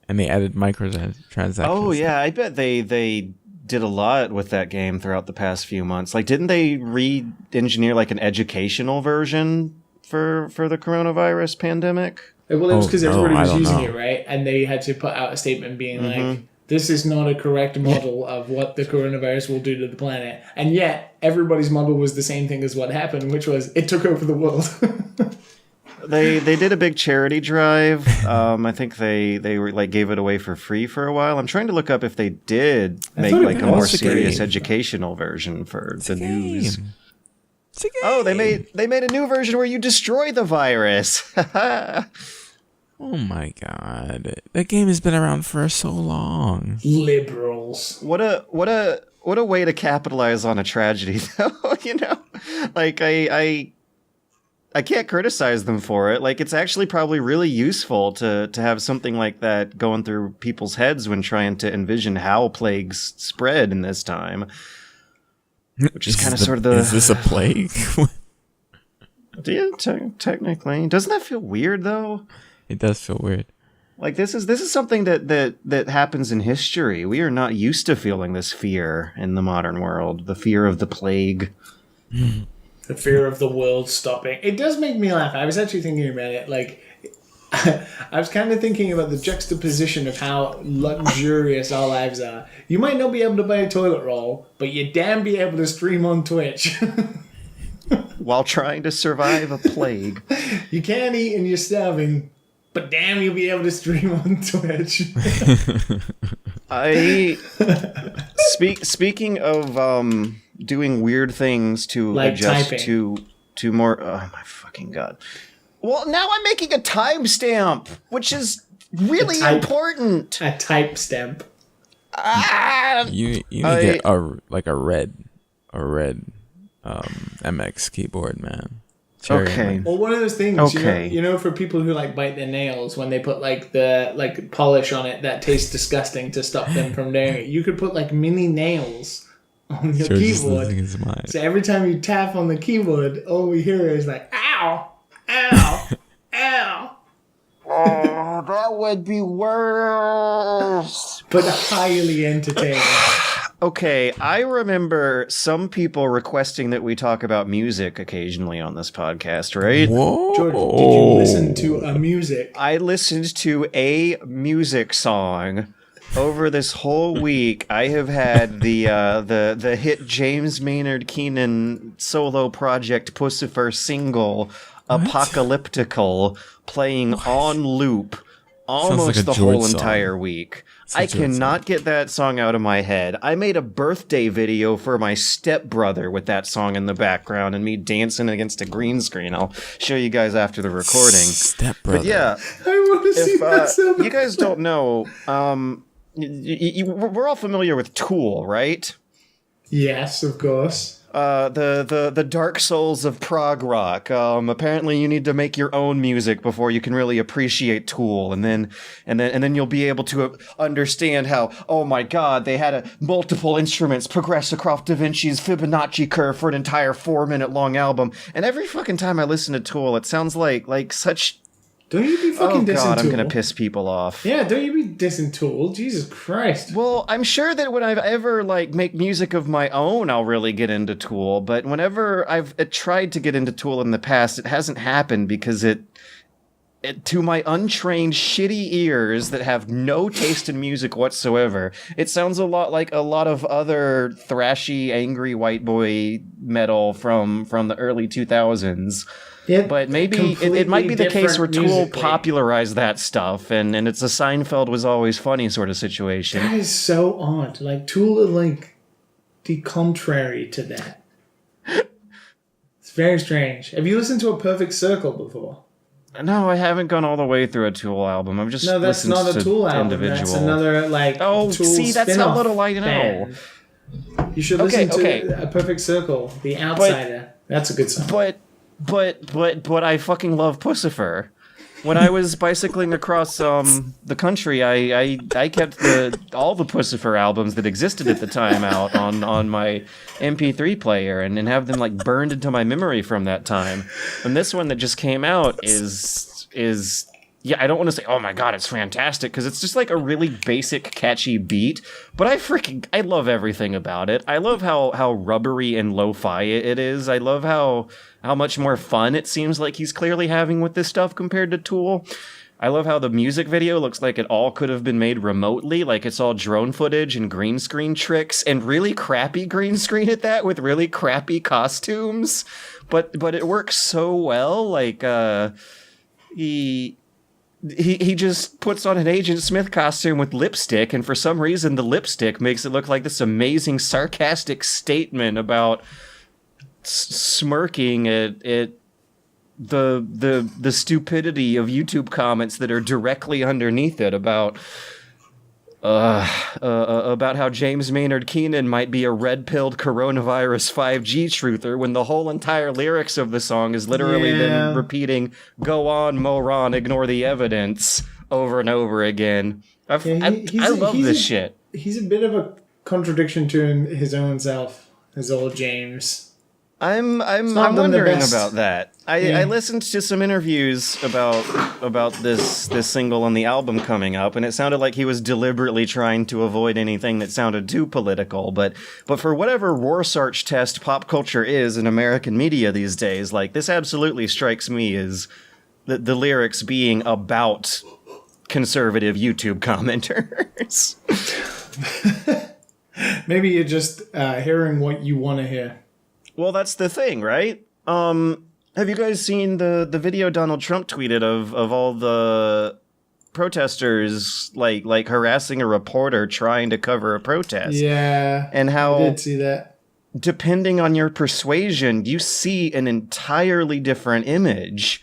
and they added microtransactions. Oh yeah, I bet they did a lot with that game throughout the past few months. Like, didn't they re-engineer like an educational version for the coronavirus pandemic? Well, it was because everybody was using it, right? And they had to put out a statement being like, this is not a correct model of what the coronavirus will do to the planet. And yet, everybody's model was the same thing as what happened, which was it took over the world. They did a big charity drive. I think they were like gave it away for free for a while. I'm trying to look up if they did make like a more serious educational version for the news. Oh, they made a new version where you destroy the virus. Oh my god. That game has been around for so long. Liberals. What a way to capitalize on a tragedy though, you know? Like I can't criticize them for it. Like, it's actually probably really useful to have something like that going through people's heads when trying to envision how plagues spread in this time. Which is kind of sort of the... Is this a plague? Yeah, technically. Doesn't that feel weird, though? It does feel weird. Like, this is something that happens in history. We are not used to feeling this fear in the modern world. The fear of the plague. The fear of the world stopping. It does make me laugh. I was actually thinking about it. Like, I was kind of thinking about the juxtaposition of how luxurious our lives are. You might not be able to buy a toilet roll, but you damn be able to stream on Twitch. While trying to survive a plague. You can't eat and you're starving, but damn, you'll be able to stream on Twitch. Speaking of doing weird things to like adjust typing. to more. Oh my fucking god! Well, now I'm making a timestamp, which is really important. A type stamp. You need to get a red MX keyboard, man. Okay. Well, one of those things, Okay. you know, for people who like bite their nails when they put like the polish on it that tastes disgusting to stop them from doing it. You could put like mini nails on your keyboard. So every time you tap on the keyboard, all we hear is like, ow, ow, ow. Oh, that would be worse. But highly entertaining. Okay, I remember some people requesting that we talk about music occasionally on this podcast, right? Whoa. George, did you listen to a music? I listened to a music song over this whole week. I have had the hit James Maynard Keenan solo project Pucsifer single Apocalyptical playing on loop almost the whole entire week. I cannot get that song out of my head. I made a birthday video for my stepbrother with that song in the background and me dancing against a green screen. I'll show you guys after the recording. Stepbrother. But yeah, I want to see that so you guys don't know, we're all familiar with Tool, right? Yes, of course. The dark souls of prog rock. Apparently you need to make your own music before you can really appreciate Tool, and then you'll be able to understand how, oh my god, they had multiple instruments progress across Da Vinci's Fibonacci curve for an entire 4-minute long album. And every fucking time I listen to Tool, it sounds like such. Don't you be fucking dissing God, Tool. I'm gonna piss people off. Yeah, don't you be dissing Tool. Jesus Christ. Well, I'm sure that when I've ever, make music of my own, I'll really get into Tool. But whenever I've tried to get into Tool in the past, it hasn't happened because it to my untrained, shitty ears that have no taste in music whatsoever, it sounds a lot like a lot of other thrashy, angry white boy metal from the early 2000s. Yeah, but maybe it might be the case where Tool popularized that stuff, and it's a Seinfeld was always funny sort of situation. That is so odd. Like, Tool are the contrary to that. It's very strange. Have you listened to A Perfect Circle before? No, I haven't gone all the way through a Tool album. I'm just no, that's not a Tool album. Individual. That's another Tool see, that's how little I know. Band. You should listen to A Perfect Circle, The Outsider. That's a good song. But I fucking love Pucsifer. When I was bicycling across the country, I kept all the Pucsifer albums that existed at the time out on my MP3 player and have them burned into my memory from that time. And this one that just came out is yeah, I don't want to say, oh my god, it's fantastic, because it's just a really basic, catchy beat, but I love everything about it. I love how rubbery and lo-fi it is. I love how much more fun it seems like he's clearly having with this stuff compared to Tool. I love how the music video looks like it all could have been made remotely, it's all drone footage and green screen tricks, and really crappy green screen at that, with really crappy costumes, but it works so well. He just puts on an Agent Smith costume with lipstick, and for some reason the lipstick makes it look like this amazing sarcastic statement about smirking at the stupidity of YouTube comments that are directly underneath it about how James Maynard Keenan might be a red-pilled coronavirus 5G truther, when the whole entire lyrics of the song is literally them repeating, "Go on, moron, ignore the evidence," over and over again. I love this shit. He's a bit of a contradiction to his own self, his old James. I'm not been the wondering best. about that. I listened to some interviews about this single and the album coming up, and it sounded like he was deliberately trying to avoid anything that sounded too political. But for whatever Rorschach test pop culture is in American media these days, like this absolutely strikes me as the lyrics being about conservative YouTube commenters. Maybe you're just hearing what you want to hear. Well, that's the thing, right? Have you guys seen the video Donald Trump tweeted of all the protesters like harassing a reporter trying to cover a protest? Yeah, And how, I did see that. depending on your persuasion, you see an entirely different image.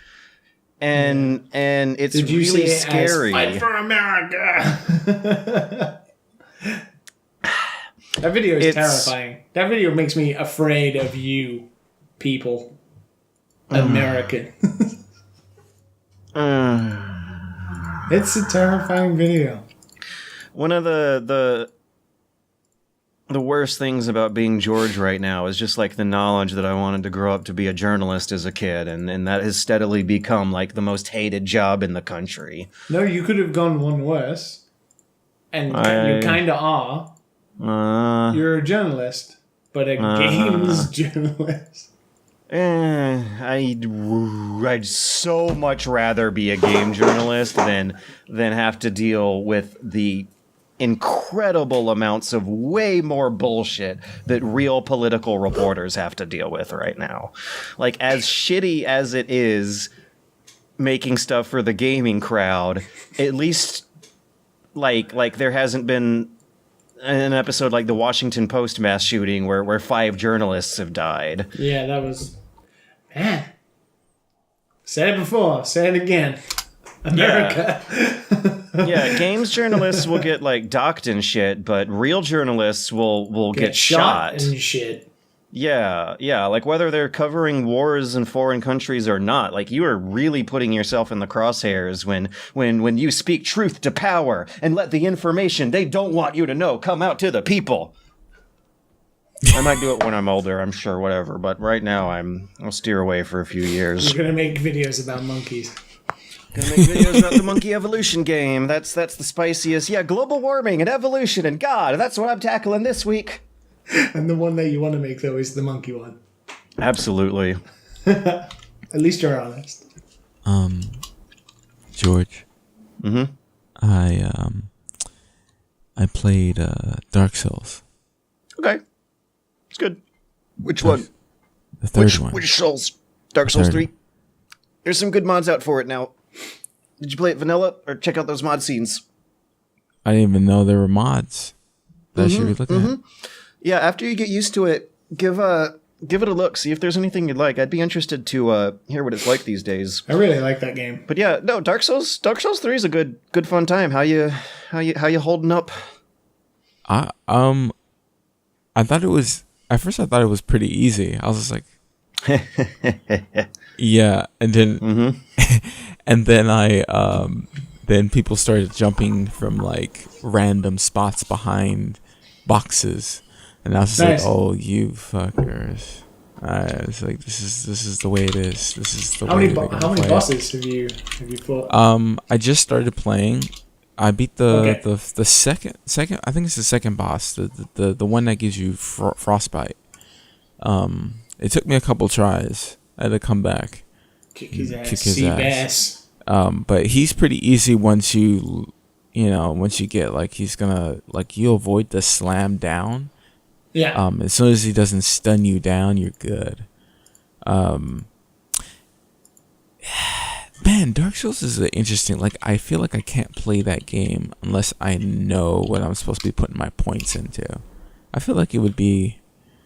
And it's Did you really see it scary. as Fight for America? That video is terrifying. That video makes me afraid of you, people. American. It's a terrifying video. One of the worst things about being George right now is just like the knowledge that I wanted to grow up to be a journalist as a kid, and that has steadily become like the most hated job in the country. No, you could have gone one worse. And you kind of are. You're a journalist, but a games journalist. I'd so much rather be a game journalist than have to deal with the incredible amounts of way more bullshit that real political reporters have to deal with right now. Like, as shitty as it is making stuff for the gaming crowd, at least like there hasn't been an episode like the Washington Post mass shooting where 5 journalists have died. Yeah, that was... Man. Said it before, say it again. America. Yeah, games journalists will get like docked and shit, but real journalists will get shot and shit. Yeah, like whether they're covering wars in foreign countries or not, like you are really putting yourself in the crosshairs when you speak truth to power and let the information they don't want you to know come out to the people. I might do it when I'm older, I'm sure, whatever, but right now I'll steer away for a few years. You're gonna make videos about monkeys. Gonna make videos about the monkey evolution game. That's the spiciest. Yeah, global warming and evolution and God, that's what I'm tackling this week. And the one that you want to make, though, is the monkey one. Absolutely. At least you're honest. George. Mm-hmm. I played Dark Souls. Okay. It's good. Which one? The third one. Which Souls? Dark Souls 3? There's some good mods out for it now. Did you play it vanilla or check out those mod scenes? I didn't even know there were mods that I should be looking at. Yeah, after you get used to it, give it a look. See if there's anything you'd like. I'd be interested to hear what it's like these days. I really like that game. But yeah, no, Dark Souls 3 is a good fun time. How you holding up? I thought it was at first. I thought it was pretty easy. I was just like, yeah, and then and then then people started jumping from like random spots behind boxes. And I was just like, "Oh, you fuckers!" It's like this is the way it is. This is the way. How many bosses have you fought? I just started playing. I beat the second. I think it's the second boss. The one that gives you frostbite. It took me a couple tries. I had to come back. Kick his ass. But he's pretty easy once you get like he's gonna like you avoid the slam down. Yeah. As soon as he doesn't stun you down, you're good. Man, Dark Souls is interesting. Like, I feel like I can't play that game unless I know what I'm supposed to be putting my points into. I feel like it would be.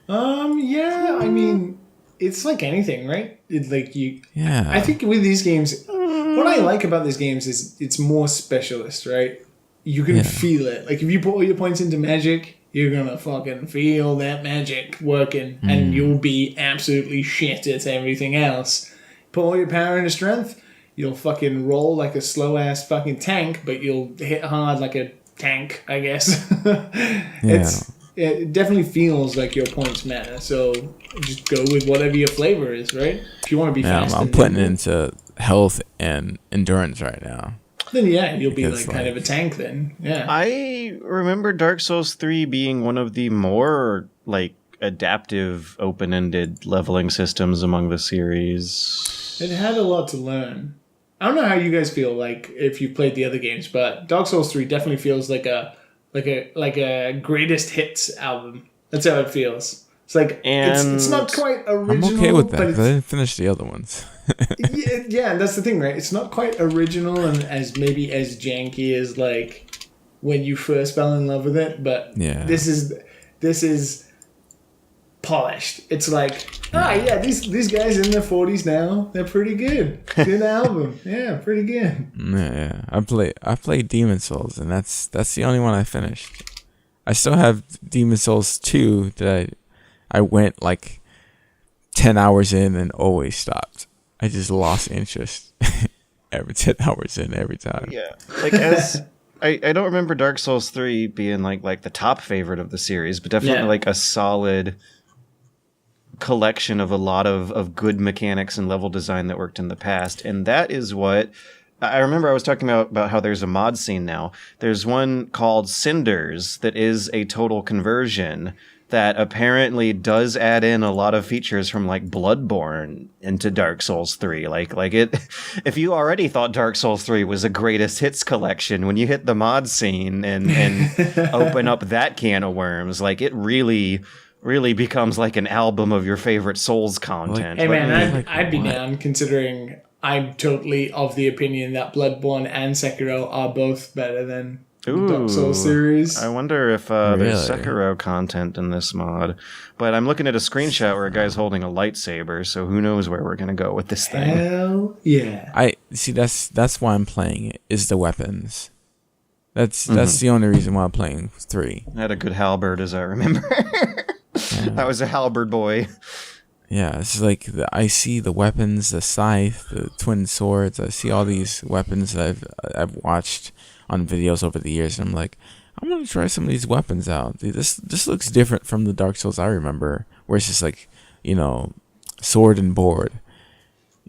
Yeah. I mean, it's like anything, right? It's like you. Yeah. I think with these games, what I like about these games is it's more specialist, right? You can feel it. Like if you put all your points into magic, you're gonna fucking feel that magic working, and you'll be absolutely shit at everything else. Put all your power into strength, you'll fucking roll like a slow ass fucking tank, but you'll hit hard like a tank, I guess. it definitely feels like your points matter. So just go with whatever your flavor is, right? If you want to be fast, I'm putting it into health and endurance right now. then yeah, you'll be Because, like kind of a tank then. Yeah. I remember Dark Souls 3 being one of the more like adaptive, open-ended leveling systems among the series. It had a lot to learn. I don't know how you guys feel like if you played the other games, but Dark Souls 3 definitely feels like a greatest hits album. That's how it feels. It's like it's not quite original. I'm okay with that but because I didn't finish the other ones. yeah, that's the thing, right? It's not quite original and as maybe as janky as like when you first fell in love with it, but Yeah. this is polished. It's like, these guys in their 40s now, they're pretty good. Good album. Yeah, pretty good. Yeah. I played Demon Souls, and that's the only one I finished. I still have Demon Souls 2 that I went like 10 hours in and always stopped. I just lost interest every 10 hours in every time. Yeah. Like as I don't remember Dark Souls 3 being like the top favorite of the series, but definitely like a solid collection of a lot of good mechanics and level design that worked in the past. And that is what I remember. I was talking about how there's a mod scene now. There's one called Cinders that is a total conversion that apparently does add in a lot of features from like Bloodborne into Dark Souls 3. Like it, if you already thought Dark Souls 3 was a greatest hits collection, when you hit the mod scene and open up that can of worms, like it really becomes like an album of your favorite Souls content. Hey man, I'd be down, considering I'm totally of the opinion that Bloodborne and Sekiro are both better than the Dark Souls series. I wonder if there's Sekiro content in this mod. But I'm looking at a screenshot where a guy's holding a lightsaber, so who knows where we're gonna go with this thing. Hell yeah. I see. That's why I'm playing it. Is the weapons. That's the only reason why I'm playing 3. I had a good halberd, as I remember. That was a halberd boy. Yeah, it's like I see the weapons, the scythe, the twin swords. I see all these weapons that I've watched on videos over the years, and I'm like, I'm gonna try some of these weapons out. Dude, this looks different from the Dark Souls I remember, where it's just like, sword and board.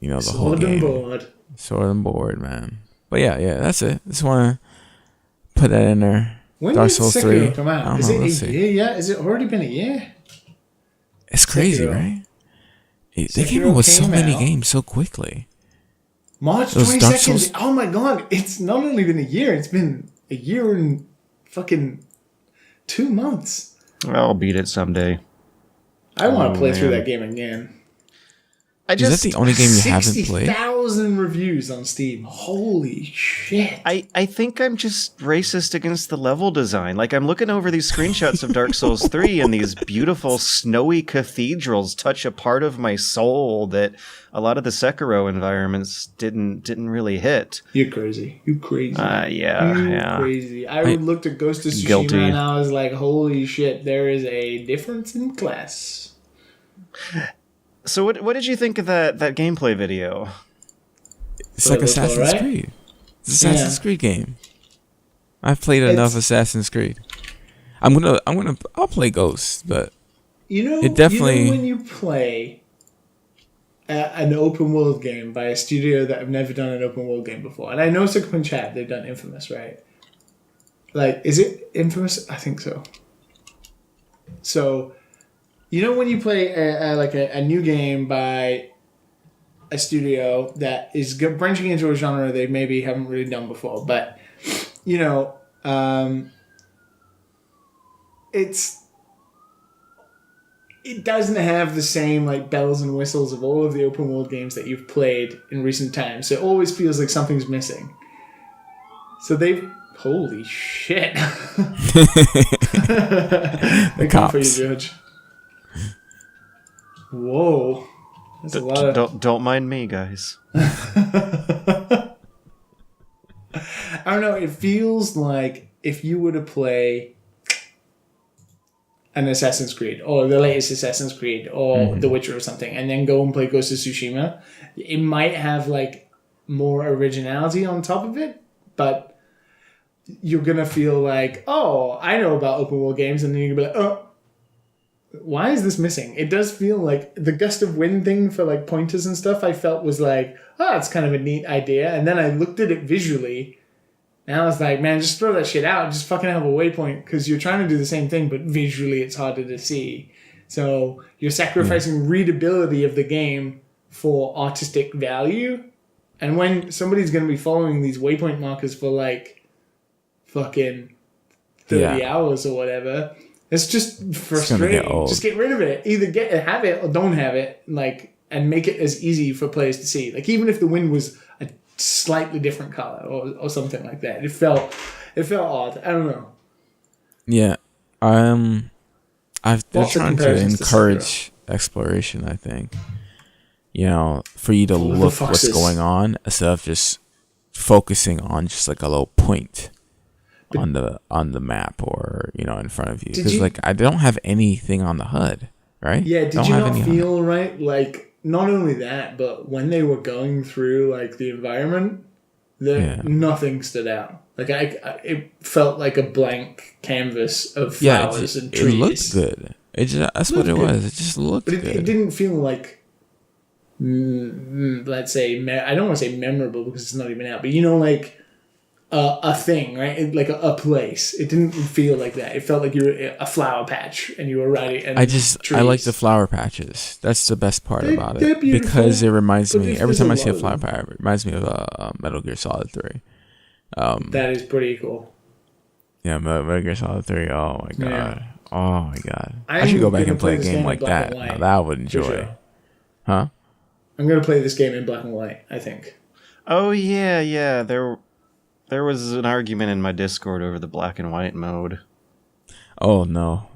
The whole game. Sword and board, man. But yeah, that's it. Just wanna put that in there. When Dark did Souls Sekiro 3 come out? Is it a year yet? Has it already been a year? It's crazy, right? They came up with so many games so quickly. March 22nd. Oh my god! It's not only been a year; it's been a year and fucking 2 months. I'll beat it someday. I want to play through that game again. Is that the only game you haven't played? 60,000 reviews on Steam. Holy shit. I think I'm just racist against the level design. Like, I'm looking over these screenshots of Dark Souls 3, and these beautiful snowy cathedrals touch a part of my soul that a lot of the Sekiro environments didn't really hit. You're crazy. You crazy. Yeah. Crazy. I looked at Ghost of Tsushima Guilty. and I was like, holy shit, there is a difference in class. So what did you think of that gameplay video? It's like Assassin's Creed. It's an Assassin's Creed game. I've played enough Assassin's Creed. I'll play Ghosts, but it definitely when you play an open world game by a studio that have never done an open world game before, and I know Sucker Punch Chat, they've done Infamous, right? Like, is it Infamous? I think so. So, when you play a new game by a studio that is branching into a genre they maybe haven't really done before, but it doesn't have the same like bells and whistles of all of the open world games that you've played in recent times. So it always feels like something's missing. So holy shit! The cops. For you, Judge. Whoa. That's a lot of... Don't mind me, guys. I don't know. It feels like if you were to play an Assassin's Creed or the latest Assassin's Creed or The Witcher or something, and then go and play Ghost of Tsushima, it might have like more originality on top of it, but you're gonna feel like, oh, I know about open world games, and then you're gonna be like, oh, why is this missing? It does feel like the gust of wind thing for like pointers and stuff. I felt was like, oh, it's kind of a neat idea, and then I looked at it visually, and I was like, man, just throw that shit out. Just fucking have a waypoint, because you're trying to do the same thing, but visually it's harder to see. So you're sacrificing readability of the game for artistic value. And when somebody's going to be following these waypoint markers for like fucking 30 hours or whatever, it's just frustrating. Just get rid of it. Either have it or don't have it, like, and make it as easy for players to see. Like, even if the wind was a slightly different color or something like that, it felt odd. I don't know. Yeah, they're trying to encourage exploration, I think. You know, for you to look what's going on instead of just focusing on just like a little point on the map or, you know, in front of you. Because like I don't have anything on the HUD, right? Yeah, did you not feel right? Like, not only that, but when they were going through like the environment, nothing stood out. Like it felt like a blank canvas of flowers and trees. It looked good. That's what it was. It just looked good. But it didn't feel like, let's say, I don't want to say memorable because it's not even out, but you know, like a thing, right? Like a place. It didn't feel like that. It felt like you were a flower patch and you were riding. And I like the flower patches. That's the best part about it, because it reminds me every time I see a flower patch, it reminds me of Metal Gear Solid 3. That is pretty cool. Yeah, Metal Gear Solid 3. Oh my god. Yeah. Oh my god. I should go back and play a game like that. Now, that I would enjoy. Sure. Huh? I'm gonna play this game in black and white, I think. Oh yeah. There was an argument in my Discord over the black and white mode. Oh no.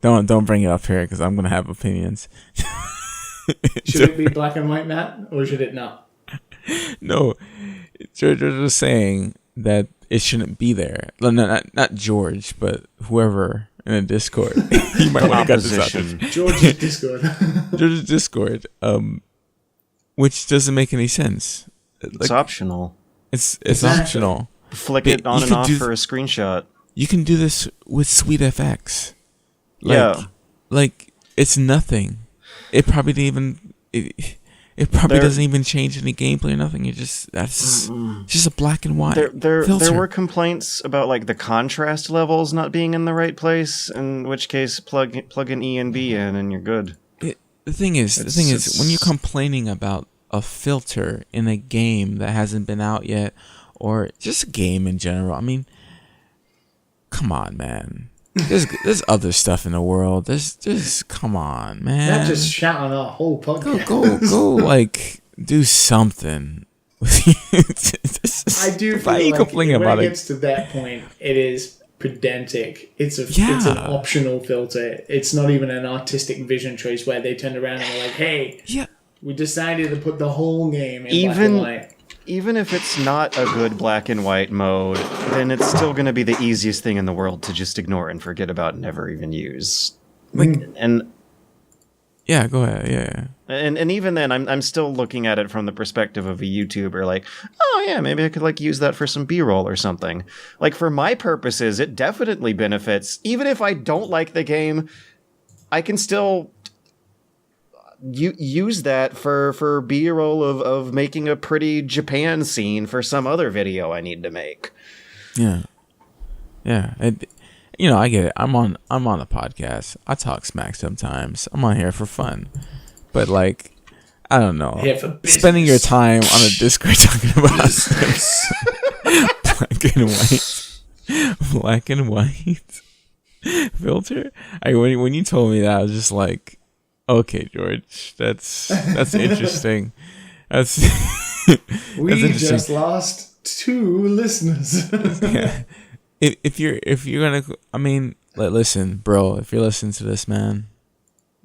Don't bring it up here because I'm gonna have opinions. Should it be black and white, Matt, or should it not? No. George was saying that it shouldn't be there. Not George, but whoever in the Discord. You might want to cut this out. George's Discord. George's Discord. Which doesn't make any sense. It's optional. It's optional. Flick it on and off for a screenshot. You can do this with SweetFX. Like it's nothing. It probably didn't even. It probably doesn't even change any gameplay or nothing. Just a black and white. There were complaints about like the contrast levels not being in the right place. In which case, plug an E and B in, and you're good. The thing is, when you're complaining about a filter in a game that hasn't been out yet, or just a game in general, I mean, come on, man. There's other stuff in the world. There's come on, man. Not just shouting our whole podcast. Go, like do something. I do feel like when it gets to that point, it is pedantic. It's an optional filter. It's not even an artistic vision choice where they turned around and were like, "Hey, we decided to put the whole game in black and white." Even if it's not a good black and white mode, then it's still going to be the easiest thing in the world to just ignore and forget about and never even use. Go ahead. Yeah. And even then, I'm still looking at it from the perspective of a YouTuber. Like, oh yeah, maybe I could like use that for some B-roll or something. Like for my purposes, it definitely benefits. Even if I don't like the game, I can still use that for B-roll of making a pretty Japan scene for some other video I need to make. Yeah. I get it. I'm on a podcast. I talk smack sometimes. I'm on here for fun, but like, I don't know. Spending your time on a Discord talking about black and white filter. When you told me that, I was just like, okay, George, that's interesting. We just lost 2 listeners. Yeah. If you're gonna, I mean, listen, bro. If you're listening to this, man,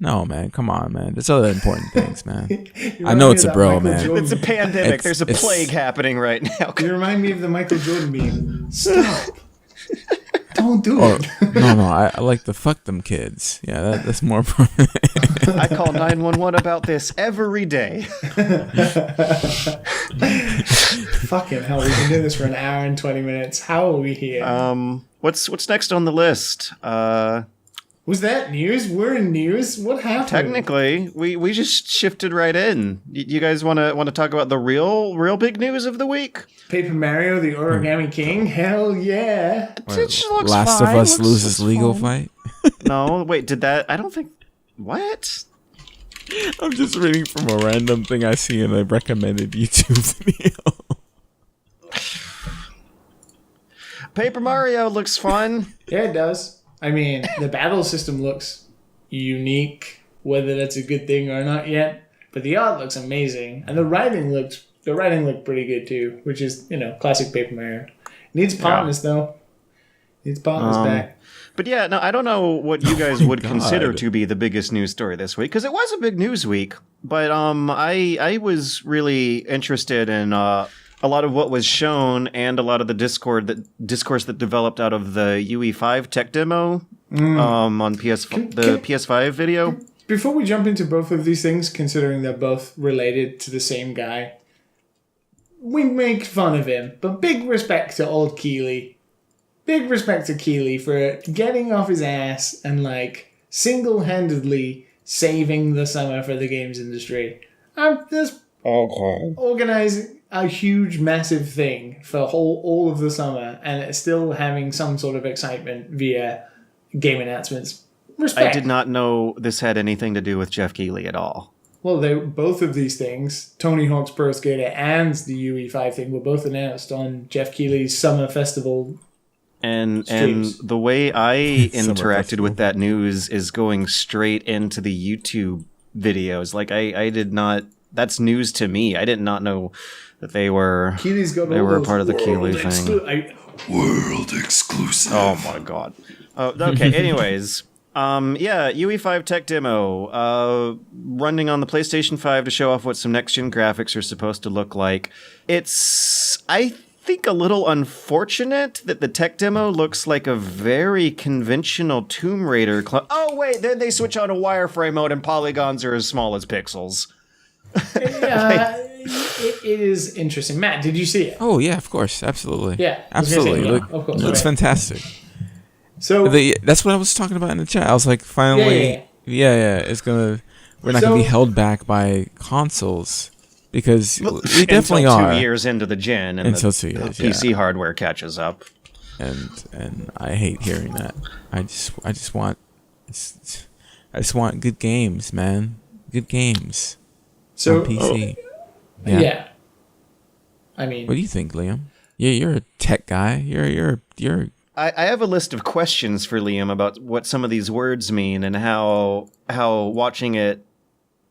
no, man, come on, man. There's other important things, man. I know it's a bro, man. It's a pandemic. There's a plague happening right now. You remind me of the Michael Jordan meme. Stop. Don't do it. No, I like the fuck them kids. Yeah, that's more important. I call 911 about this every day. Fucking hell, we've been doing this for an hour and 20 minutes. How are we here? What's next on the list? Was that news? We're in news? What happened? Technically, we just shifted right in. You guys want to talk about the real big news of the week? Paper Mario, the Origami King? Hell yeah. It looks Last fine. of Us looks loses legal fine. fight. No, wait, did that? I don't think. What? I'm just reading from a random thing I see in a recommended YouTube video. Paper Mario looks fun. Yeah, it does. I mean, the battle system looks unique, whether that's a good thing or not yet. But the art looks amazing, and the writing looked pretty good too, which is classic Paper Mario. Needs partners though. Needs partners back. But yeah, no, I don't know what you guys would consider to be the biggest news story this week, because it was a big news week. But I was really interested in a lot of what was shown and a lot of the discourse that developed out of the UE5 Tech demo on PS5 video. Before we jump into both of these things, considering they're both related to the same guy, we make fun of him, but big respect to old Keeley. Big respect to Keeley for getting off his ass and single-handedly saving the summer for the games industry. I'm just organizing a huge, massive thing for all of the summer, and it's still having some sort of excitement via game announcements. Respect. I did not know this had anything to do with Jeff Keighley at all. Well, both of these things, Tony Hawk's Pro Skater and the UE5 thing, were both announced on Jeff Keighley's Summer Festival. And streams. the way I interacted with that news is going straight into the YouTube videos. I did not. That's news to me. I did not know that they were. Keighley's got they all were a those part of the Keighley thing. World exclusive. Oh my god. Okay. Anyways, UE5 Tech demo, running on the PlayStation 5 to show off what some next gen graphics are supposed to look like. It's I think a little unfortunate that the tech demo looks like a very conventional Tomb Raider. Oh wait, then they switch on a wireframe mode and polygons are as small as pixels. Yeah, it is interesting. Matt, did you see it? Oh yeah, of course, absolutely. Yeah, absolutely. Of course, looks fantastic. So that's what I was talking about in the chat. I was like, finally, yeah. It's we're not gonna be held back by consoles because we definitely until are 2 years into the gen, and until the 2 years, PC hardware catches up. And I hate hearing that. I just want good games, man. Good games. So on PC. Yeah. I mean, what do you think, Liam? Yeah, you're a tech guy. You're. I have a list of questions for Liam about what some of these words mean and how watching it,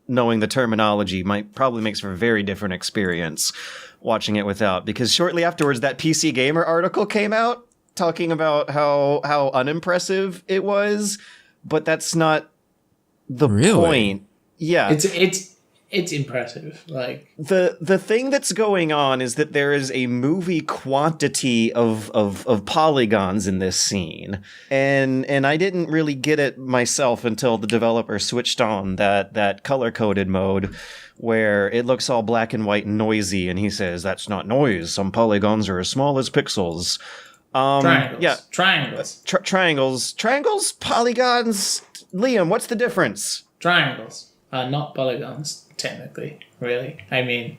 knowing the terminology, probably makes for a very different experience watching it without. Because shortly afterwards, that PC Gamer article came out talking about how unimpressive it was, but that's not the point. Yeah, it's impressive. The thing that's going on is that there is a movie quantity of polygons in this scene, and I didn't really get it myself until the developer switched on that color coded mode where it looks all black and white and noisy, and he says that's not noise. Some polygons are as small as pixels. Triangles. Yeah, triangles, polygons. Liam, what's the difference? Triangles, not polygons. Technically, really. I mean,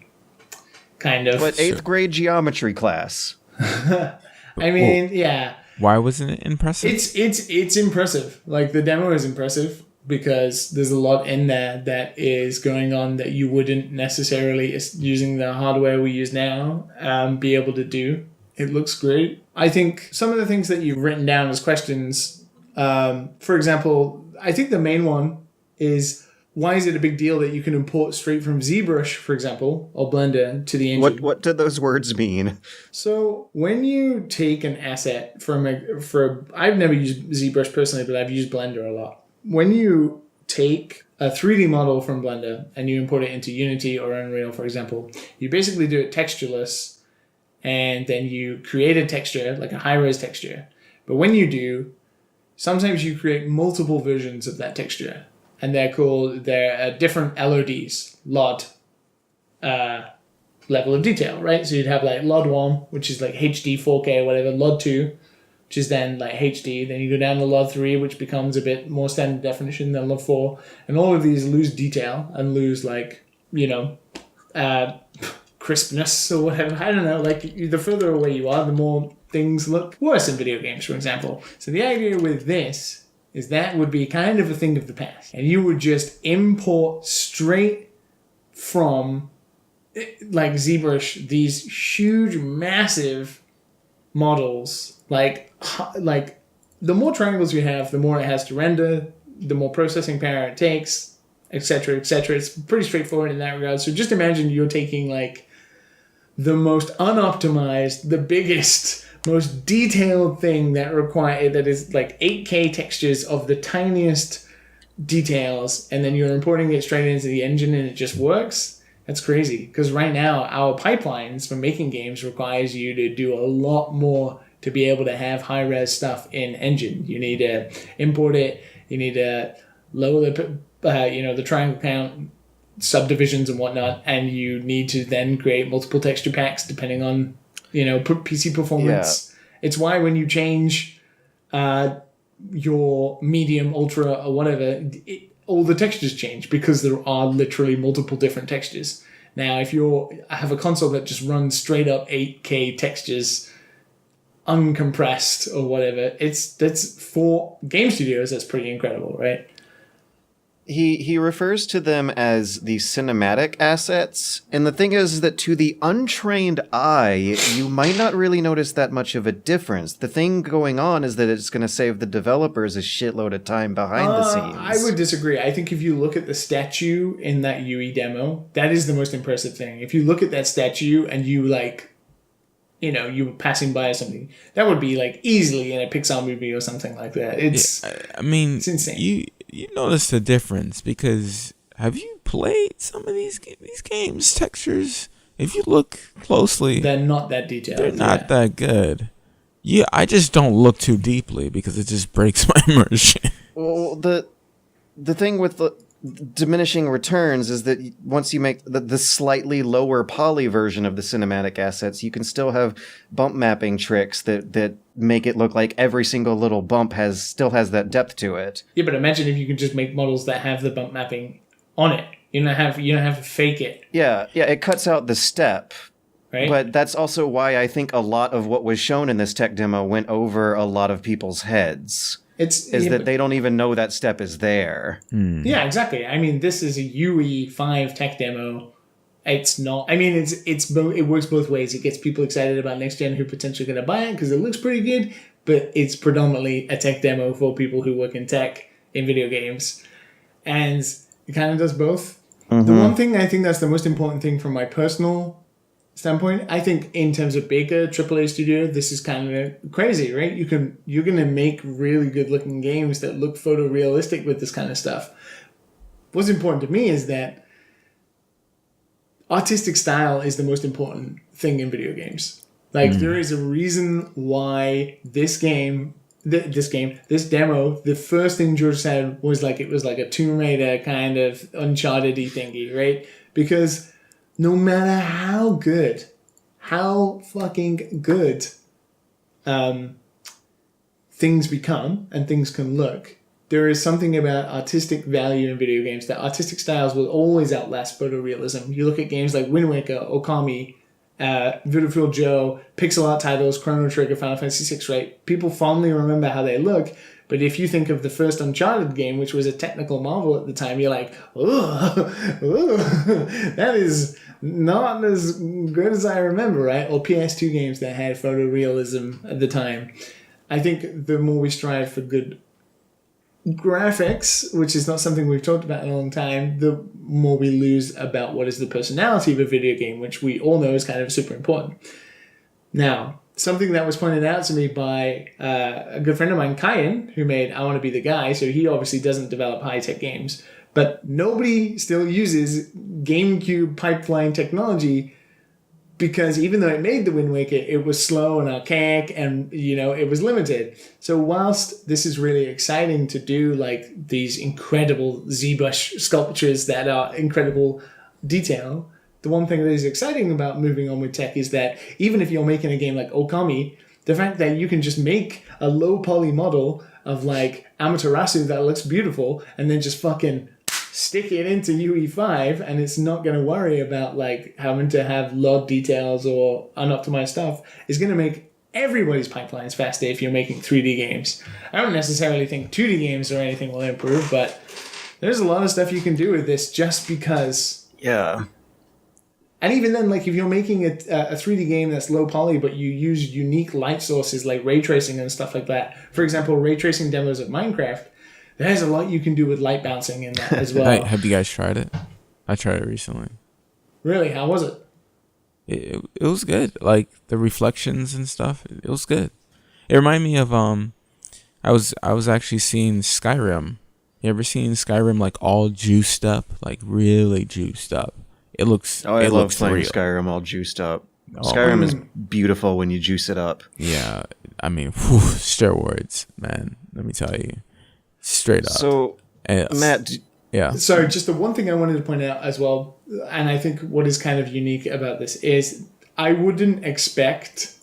kind of. But 8th grade geometry class. I mean, yeah. Why wasn't it impressive? It's impressive. The demo is impressive because there's a lot in there that is going on that you wouldn't necessarily, using the hardware we use now, be able to do. It looks great. I think some of the things that you've written down as questions, for example, I think the main one is, why is it a big deal that you can import straight from ZBrush, for example, or Blender to the engine? What do those words mean? So when you take an asset I've never used ZBrush personally, but I've used Blender a lot. When you take a 3D model from Blender and you import it into Unity or Unreal, for example, you basically do it textureless, and then you create a texture, like a high-res texture. But when you do, sometimes you create multiple versions of that texture. And they're different LODs, LOD, level of detail, right? So you'd have like LOD 1, which is like HD 4K or whatever, LOD 2, which is then like HD. Then you go down to LOD 3, which becomes a bit more standard definition than LOD 4. And all of these lose detail and lose like, crispness or whatever. I don't know. Like the further away you are, the more things look worse in video games, for example. So the idea with this is that would be kind of a thing of the past. And you would just import straight from like ZBrush these huge, massive models. Like the more triangles you have, the more it has to render, the more processing power it takes, etc., etc. It's pretty straightforward in that regard. So just imagine you're taking like the most unoptimized, the biggest, most detailed thing that is like 8K textures of the tiniest details, and then you're importing it straight into the engine and it just works. That's crazy, because right now our pipelines for making games requires you to do a lot more to be able to have high-res stuff in engine. You need to import it, you need to lower the triangle count, subdivisions and whatnot, and you need to then create multiple texture packs depending on PC performance. Yeah. It's why when you change your medium, ultra, or whatever, all the textures change, because there are literally multiple different textures. Now, if I have a console that just runs straight up 8K textures, uncompressed or whatever, that's for game studios, that's pretty incredible, right? He refers to them as the cinematic assets, and the thing is that to the untrained eye, you might not really notice that much of a difference. The thing going on is that it's going to save the developers a shitload of time behind the scenes. I would disagree. I think if you look at the statue in that UE demo, that is the most impressive thing. If you look at that statue and you you were passing by or something, that would be like easily in a Pixar movie or something like that. It's insane. You notice the difference, because have you played some of these games textures? If you look closely, they're not that detailed. They're not that good. Yeah, I just don't look too deeply because it just breaks my immersion. Well, the thing with the diminishing returns is that once you make the slightly lower poly version of the cinematic assets, you can still have bump mapping tricks that make it look like every single little bump still has that depth to it. Yeah, but imagine if you could just make models that have the bump mapping on it. You don't have to fake it. Yeah, it cuts out the step. Right? But that's also why I think a lot of what was shown in this tech demo went over a lot of people's heads. They don't even know that step is there. Yeah, exactly. I mean, this is a UE5 tech demo. It's not. I mean, it works both ways. It gets people excited about next gen who are potentially going to buy it because it looks pretty good, but it's predominantly a tech demo for people who work in tech in video games, and it kind of does both. Mm-hmm. The one thing I think that's the most important thing from my personal standpoint, I think in terms of bigger AAA studio, this is kind of crazy, right? You're gonna make really good looking games that look photorealistic with this kind of stuff. What's important to me is that artistic style is the most important thing in video games. Like there is a reason why this demo, the first thing George said was like it was like a Tomb Raider kind of Uncharted-y thingy, right? Because no matter how fucking good things become and things can look, there is something about artistic value in video games that artistic styles will always outlast photorealism. You look at games like Wind Waker, Okami, Beautiful Joe, pixel art titles, Chrono Trigger, Final Fantasy VI, right? People fondly remember how they look. But if you think of the first Uncharted game, which was a technical marvel at the time, you're like, that is not as good as I remember, right? Or PS2 games that had photorealism at the time. I think the more we strive for good graphics, which is not something we've talked about in a long time, the more we lose about what is the personality of a video game, which we all know is kind of super important. Now, something that was pointed out to me by a good friend of mine, Kyan, who made I Want to Be the Guy, so he obviously doesn't develop high-tech games, but nobody still uses GameCube pipeline technology because even though it made the Wind Waker, it was slow and archaic and, it was limited. So whilst this is really exciting to do, like these incredible ZBrush sculptures that are incredible detail, the one thing that is exciting about moving on with tech is that even if you're making a game like Okami, the fact that you can just make a low poly model of like Amaterasu that looks beautiful and then just fucking stick it into UE5 and it's not going to worry about like having to have LOD details or unoptimized stuff is going to make everybody's pipelines faster if you're making 3D games. I don't necessarily think 2D games or anything will improve, but there's a lot of stuff you can do with this just because. Yeah. And even then, like if you're making a 3D game that's low poly, but you use unique light sources like ray tracing and stuff like that. For example, ray tracing demos of Minecraft, there's a lot you can do with light bouncing in that as well. Hey, have you guys tried it? I tried it recently. Really? How was it? It was good. Like the reflections and stuff, it was good. It reminded me of I was actually seeing Skyrim. You ever seen Skyrim like all juiced up, like really juiced up? It looks. Oh, I it love looks playing real. Skyrim all juiced up. Oh, Skyrim is beautiful when you juice it up. Yeah, I mean, steroids, man. Let me tell you, straight up. So, Matt, yeah. So just the one thing I wanted to point out as well, and I think what is kind of unique about this is I wouldn't expect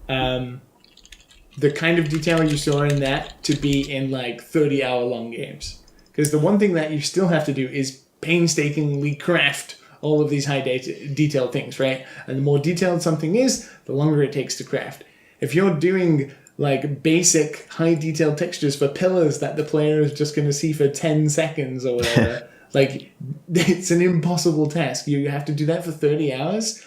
the kind of detail you saw in that to be in like 30-hour long games. Because the one thing that you still have to do is painstakingly craft all of these high detailed things, right? And the more detailed something is, the longer it takes to craft. If you're doing like basic high detailed textures for pillars that the player is just going to see for 10 seconds or whatever, like it's an impossible task. You have to do that for 30 hours.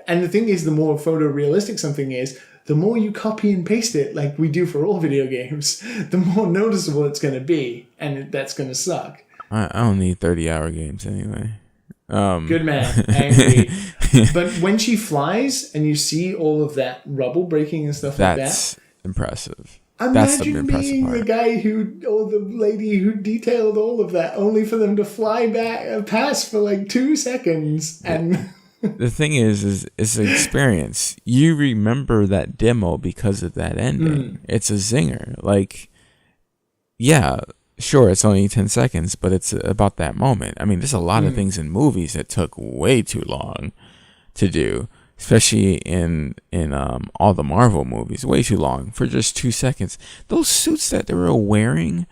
And the thing is, the more photorealistic something is, the more you copy and paste it, like we do for all video games, the more noticeable it's going to be. And that's going to suck. I don't need 30-hour games anyway. Good man, I agree. But when she flies and you see all of that rubble breaking and stuff like that, that's impressive. That's the imagine impressive being part. the guy or the lady who detailed all of that, only for them to fly back past for like 2 seconds. And the thing is it's an experience. You remember that demo because of that ending. It's a zinger. Like, yeah. Sure, it's only 10 seconds, but it's about that moment. I mean, there's a lot of things in movies that took way too long to do, especially in all the Marvel movies, way too long for just 2 seconds. Those suits that they were wearing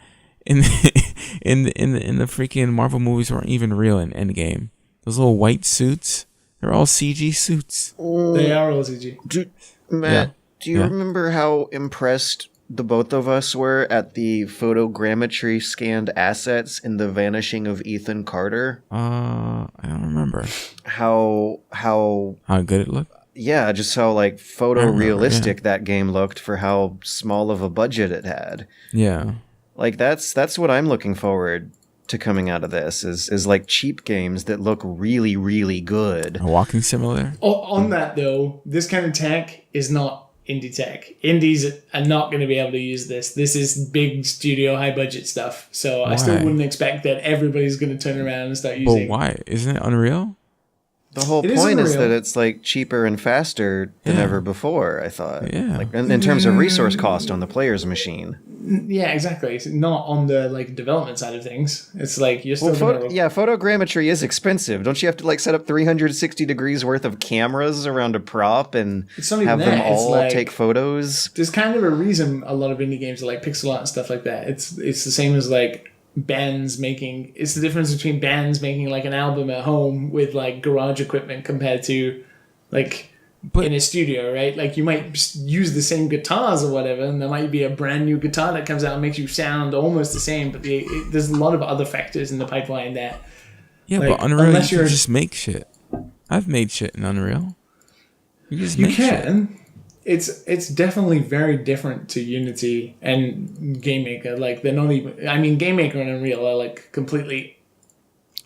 in the freaking Marvel movies weren't even real in Endgame. Those little white suits, they're all CG suits. they are all CG. Matt, do you remember how impressed the both of us were at the photogrammetry scanned assets in The Vanishing of Ethan Carter? I don't remember How good it looked. yeah, just how like photorealistic that game looked for how small of a budget it had. Yeah, Like that's what I'm looking forward to coming out of this is like cheap games that look really, really good. a walking simulator. On that though, this kind of tech is not indie tech. Indies are not going to be able to use this. This is big studio, high budget stuff. So I still Why? wouldn't expect that everybody's going to turn around and start But using. why? Isn't it Unreal? The whole It is point is unreal. that it's like cheaper and faster than ever before, I thought. Yeah. Like in terms of resource cost on the player's machine. Yeah, exactly. It's not on the like development side of things. It's like you're still going to. Photogrammetry is expensive. Don't you have to like set up 360 degrees worth of cameras around a prop and It's not even have them that, it's all like- take photos? There's kind of a reason a lot of indie games are like pixel art and stuff like that. It's the same as like bands making. It's the difference between bands making like an album at home with like garage equipment compared to like in a studio, right? Like you might use the same guitars or whatever, and there might be a brand new guitar that comes out and makes you sound almost the same, but there's a lot of other factors in the pipeline that. Yeah, Like, but Unreal, unless you can you're- just make shit. I've made shit in Unreal. You just You make shit. can. It's definitely very different to Unity and GameMaker. Like they're not even. I mean, GameMaker and Unreal are like completely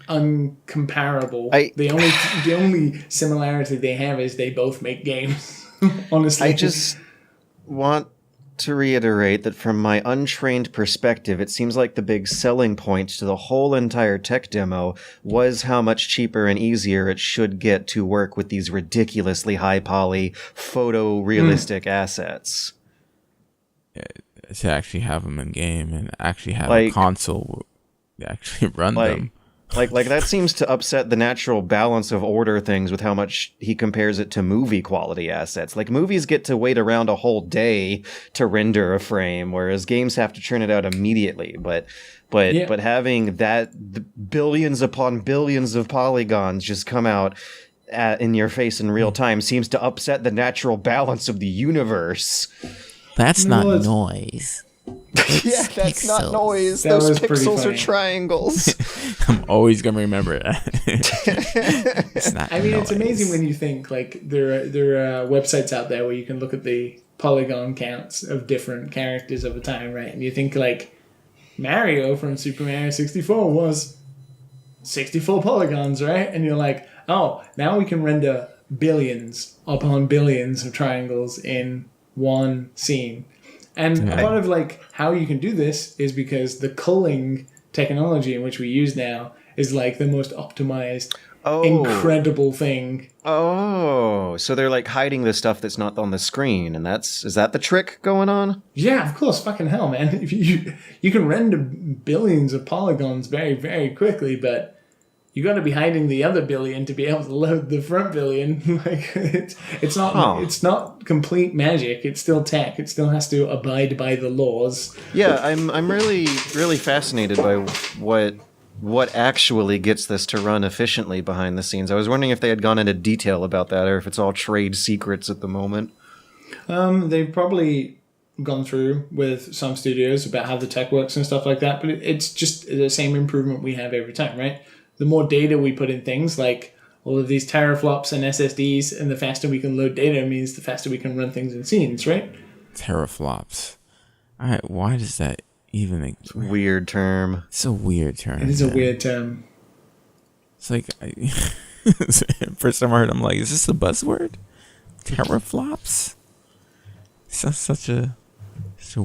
uncomparable. The only similarity they have is they both make games. Honestly, I just want to reiterate that from my untrained perspective, it seems like the big selling point to the whole entire tech demo was how much cheaper and easier it should get to work with these ridiculously high poly photorealistic assets. To actually have them in game and actually have Like- a console actually run like- them. Like that seems to upset the natural balance of order things with how much he compares it to movie quality assets. Like movies get to wait around a whole day to render a frame, whereas games have to churn it out immediately. But having that billions upon billions of polygons just come out in your face in real time seems to upset the natural balance of the universe. That's not noise. Yeah, that's pixels. not noise. That Those was pretty pixels are funny. triangles. I'm always gonna remember that. It's not I mean, noise. it's amazing when you think like there are websites out there where you can look at the polygon counts of different characters over time, right? And you think like Mario from Super Mario 64 was 64 polygons, right? And you're like, oh, now we can render billions upon billions of triangles in one scene. And part of like how you can do this is because the culling technology in which we use now is like the most optimized, incredible thing. Oh, so they're like hiding the stuff that's not on the screen, and is that the trick going on? Yeah, of course, fucking hell, man. If you can render billions of polygons very, very quickly, but you got to be hiding the other billion to be able to load the front billion. Like it's not complete magic. It's still tech. It still has to abide by the laws. Yeah, I'm really really fascinated by what actually gets this to run efficiently behind the scenes. I was wondering if they had gone into detail about that, or if it's all trade secrets at the moment. They've probably gone through with some studios about how the tech works and stuff like that, but it's just the same improvement we have every time, right? The more data we put in things, like all of these teraflops and SSDs, and the faster we can load data means the faster we can run things in scenes, right? Teraflops. All right, why does that even... Weird term. It's a weird term. It is a weird term. It's like... First time I heard, I'm like, is this a buzzword? Teraflops? It's such a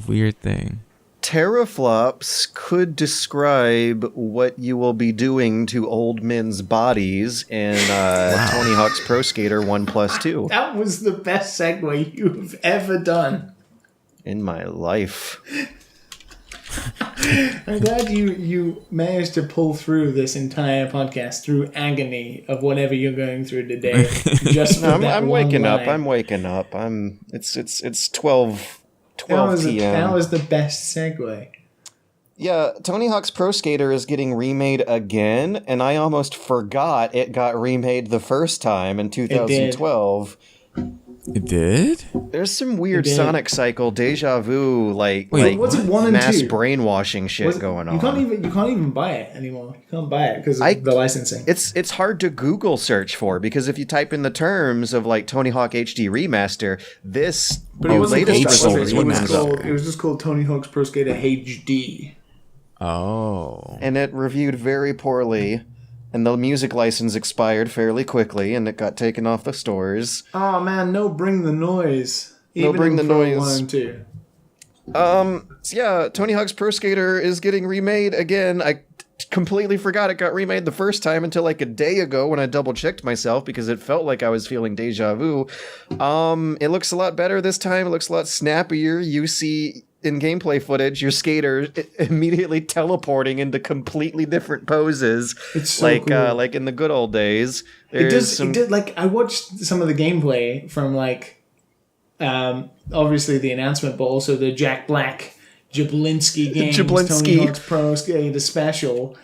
weird thing. Teraflops could describe what you will be doing to old men's bodies in Tony Hawk's Pro Skater 1+2. That was the best segue you've ever done. In my life. I'm glad you managed to pull through this entire podcast through agony of whatever you're going through today. Just for I'm waking one up. line. I'm waking up. It's 12 p.m. That was the best segue. Yeah, Tony Hawk's Pro Skater is getting remade again, and I almost forgot it got remade the first time in 2012. It did? There's some weird It did. Sonic Cycle deja vu, Wait, was it 1 and mass 2? brainwashing shit going on. You can't even buy it anymore. You can't buy it because of the licensing. It's hard to Google search for, because if you type in the terms of like Tony Hawk HD Remaster, this But it wasn't latest called result that. comes up. It was just called Tony Hawk's Pro Skater HD. Oh. And it reviewed very poorly, and the music license expired fairly quickly, and it got taken off the stores. Oh man, no Bring the Noise. Even Bring in the Pro Noise. 1 and 2. So yeah, Tony Hawk's Pro Skater is getting remade again. I completely forgot it got remade the first time until like a day ago when I double checked myself, because it felt like I was feeling deja vu. It looks a lot better this time. It looks a lot snappier. You see in gameplay footage your skater immediately teleporting into completely different poses. It's so like cool. like in the good old days. It did like I watched some of the gameplay from like obviously the announcement, but also the Jack Black Jablinski games, Tony Hawk's Pro Skater special,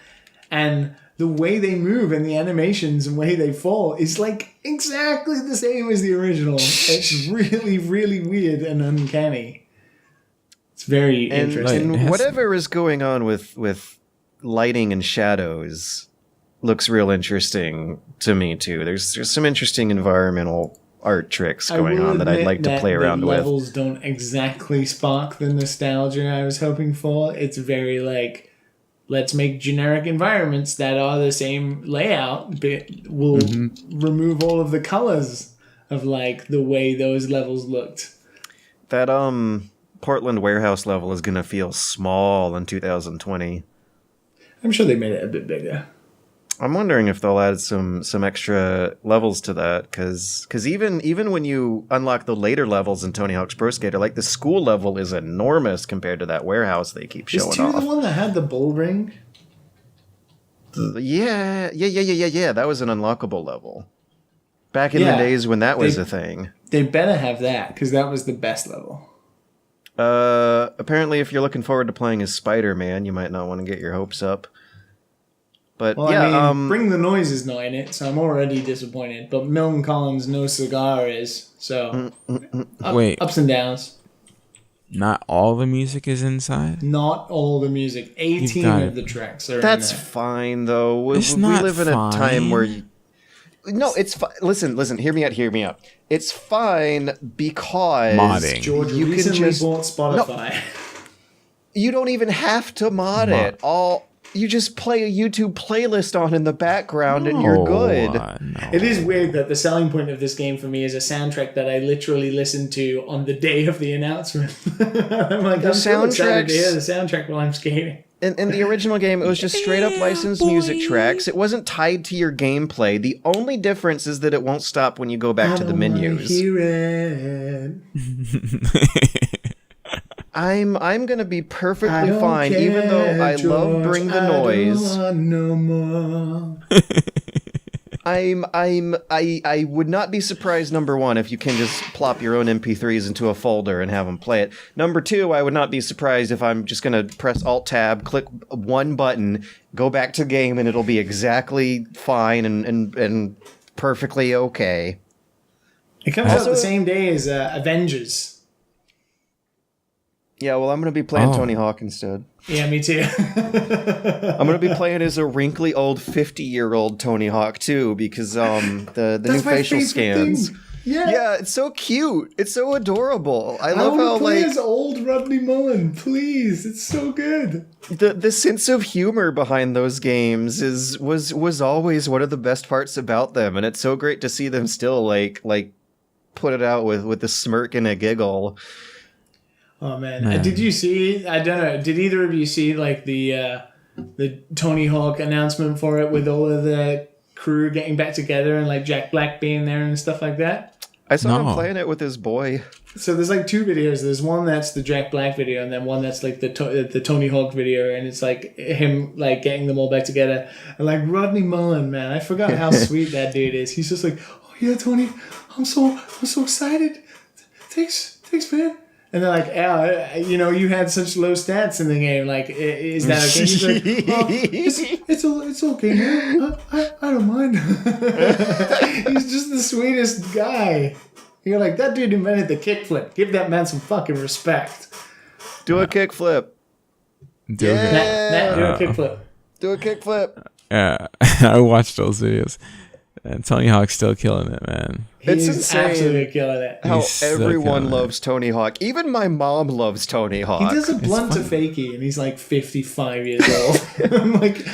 and the way they move and the animations and way they fall is like exactly the same as the original. It's really, really weird and uncanny. It's very interesting. And whatever is going on with lighting and shadows looks real interesting to me too. There's some interesting environmental art tricks going on that I'd like to play around the with. levels don't exactly spark the nostalgia I was hoping for. It's very like, let's make generic environments that are the same layout, but we'll remove all of the colors of like the way those levels looked. That Portland warehouse level is gonna feel small in 2020. I'm sure they made it a bit bigger. I'm wondering if they'll add some extra levels to that, because even when you unlock the later levels in Tony Hawk's Pro Skater, like the school level is enormous compared to that warehouse they keep showing Is 2 off. the one that had the bull ring? Yeah. That was an unlockable level. Back in the days when that was a thing. They better have that, because that was the best level. Apparently, if you're looking forward to playing as Spider-Man, you might not want to get your hopes up. But Well, I mean, Bring the Noise is not in it, so I'm already disappointed. But Milton Collins' No Cigar is, so Wait. Ups and downs. Not all the music is inside? Not all the music. 18 of the tracks are that's in there. fine, though. We not live in a time where no, it's fine. Listen, hear me out. It's fine because modding. George you recently can just bought Spotify. No, you don't even have to mod it. You just play a YouTube playlist on in the background and you're good. No. It is weird that the selling point of this game for me is a soundtrack that I literally listened to on the day of the announcement. I'm like, I'm so excited to hear the soundtrack while I'm skating. In the original game, it was just straight up licensed music tracks. It wasn't tied to your gameplay. The only difference is that it won't stop when you go back to the menus. Hear it. I'm gonna be perfectly fine, even though I love Bring the Noise. I don't want no more. I would not be surprised, number one, if you can just plop your own MP3s into a folder and have them play it. Number two, I would not be surprised if I'm just gonna press Alt-Tab, click one button, go back to game, and it'll be exactly fine and perfectly okay. It comes out the same day as Avengers. Yeah, well, I'm going to be playing Tony Hawk instead. Yeah, me too. I'm going to be playing as a wrinkly old 50-year-old Tony Hawk, too, because the new facial scans. Yeah, it's so cute. It's so adorable. I love how, play as old Rodney Mullen, please. It's so good. The sense of humor behind those games was always one of the best parts about them, and it's so great to see them still, like put it out with a smirk and a giggle. Oh man. Did you see? I don't know. Did either of you see like the Tony Hawk announcement for it with all of the crew getting back together and like Jack Black being there and stuff like that? I saw him playing it with his boy. So there's like two videos. There's one that's the Jack Black video, and then one that's like the Tony Hawk video, and it's like him like getting them all back together. And like Rodney Mullen, man, I forgot how sweet that dude is. He's just like, oh yeah, Tony, I'm so excited. Thanks, man. And they're like, yeah, you had such low stats in the game. Like, is that okay? He's like, it's okay, man. I don't mind. He's just the sweetest guy. You're like, that dude invented the kickflip. Give that man some fucking respect. Do a kickflip. Do a kickflip. Do a kickflip. Yeah, I watched those videos. And Tony Hawk's still killing it, man. He's insane absolutely killing it. How everyone loves Tony Hawk. Even my mom loves Tony Hawk. He does a blunt to fakie, and he's like 55 years old. I'm like,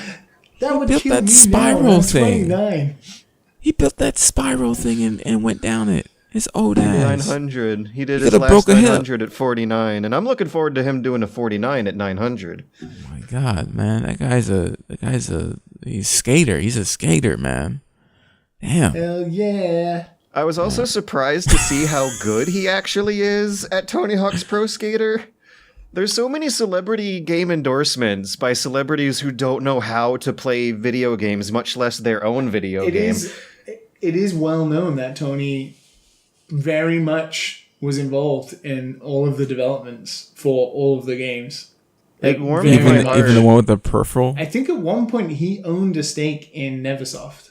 that would kill that me spiral now. I'm thing. 29. He built that spiral thing and went down it. His old ass. 900. He did his last 900 at 49, and I'm looking forward to him doing a 49 at 900. Oh my god, man! He's skater. He's a skater, man. Damn. Hell yeah. I was also surprised to see how good he actually is at Tony Hawk's Pro Skater. There's so many celebrity game endorsements by celebrities who don't know how to play video games, much less their own video game. It is well known that Tony very much was involved in all of the developments for all of the games. Like, even the one with the peripheral? I think at one point he owned a stake in Neversoft.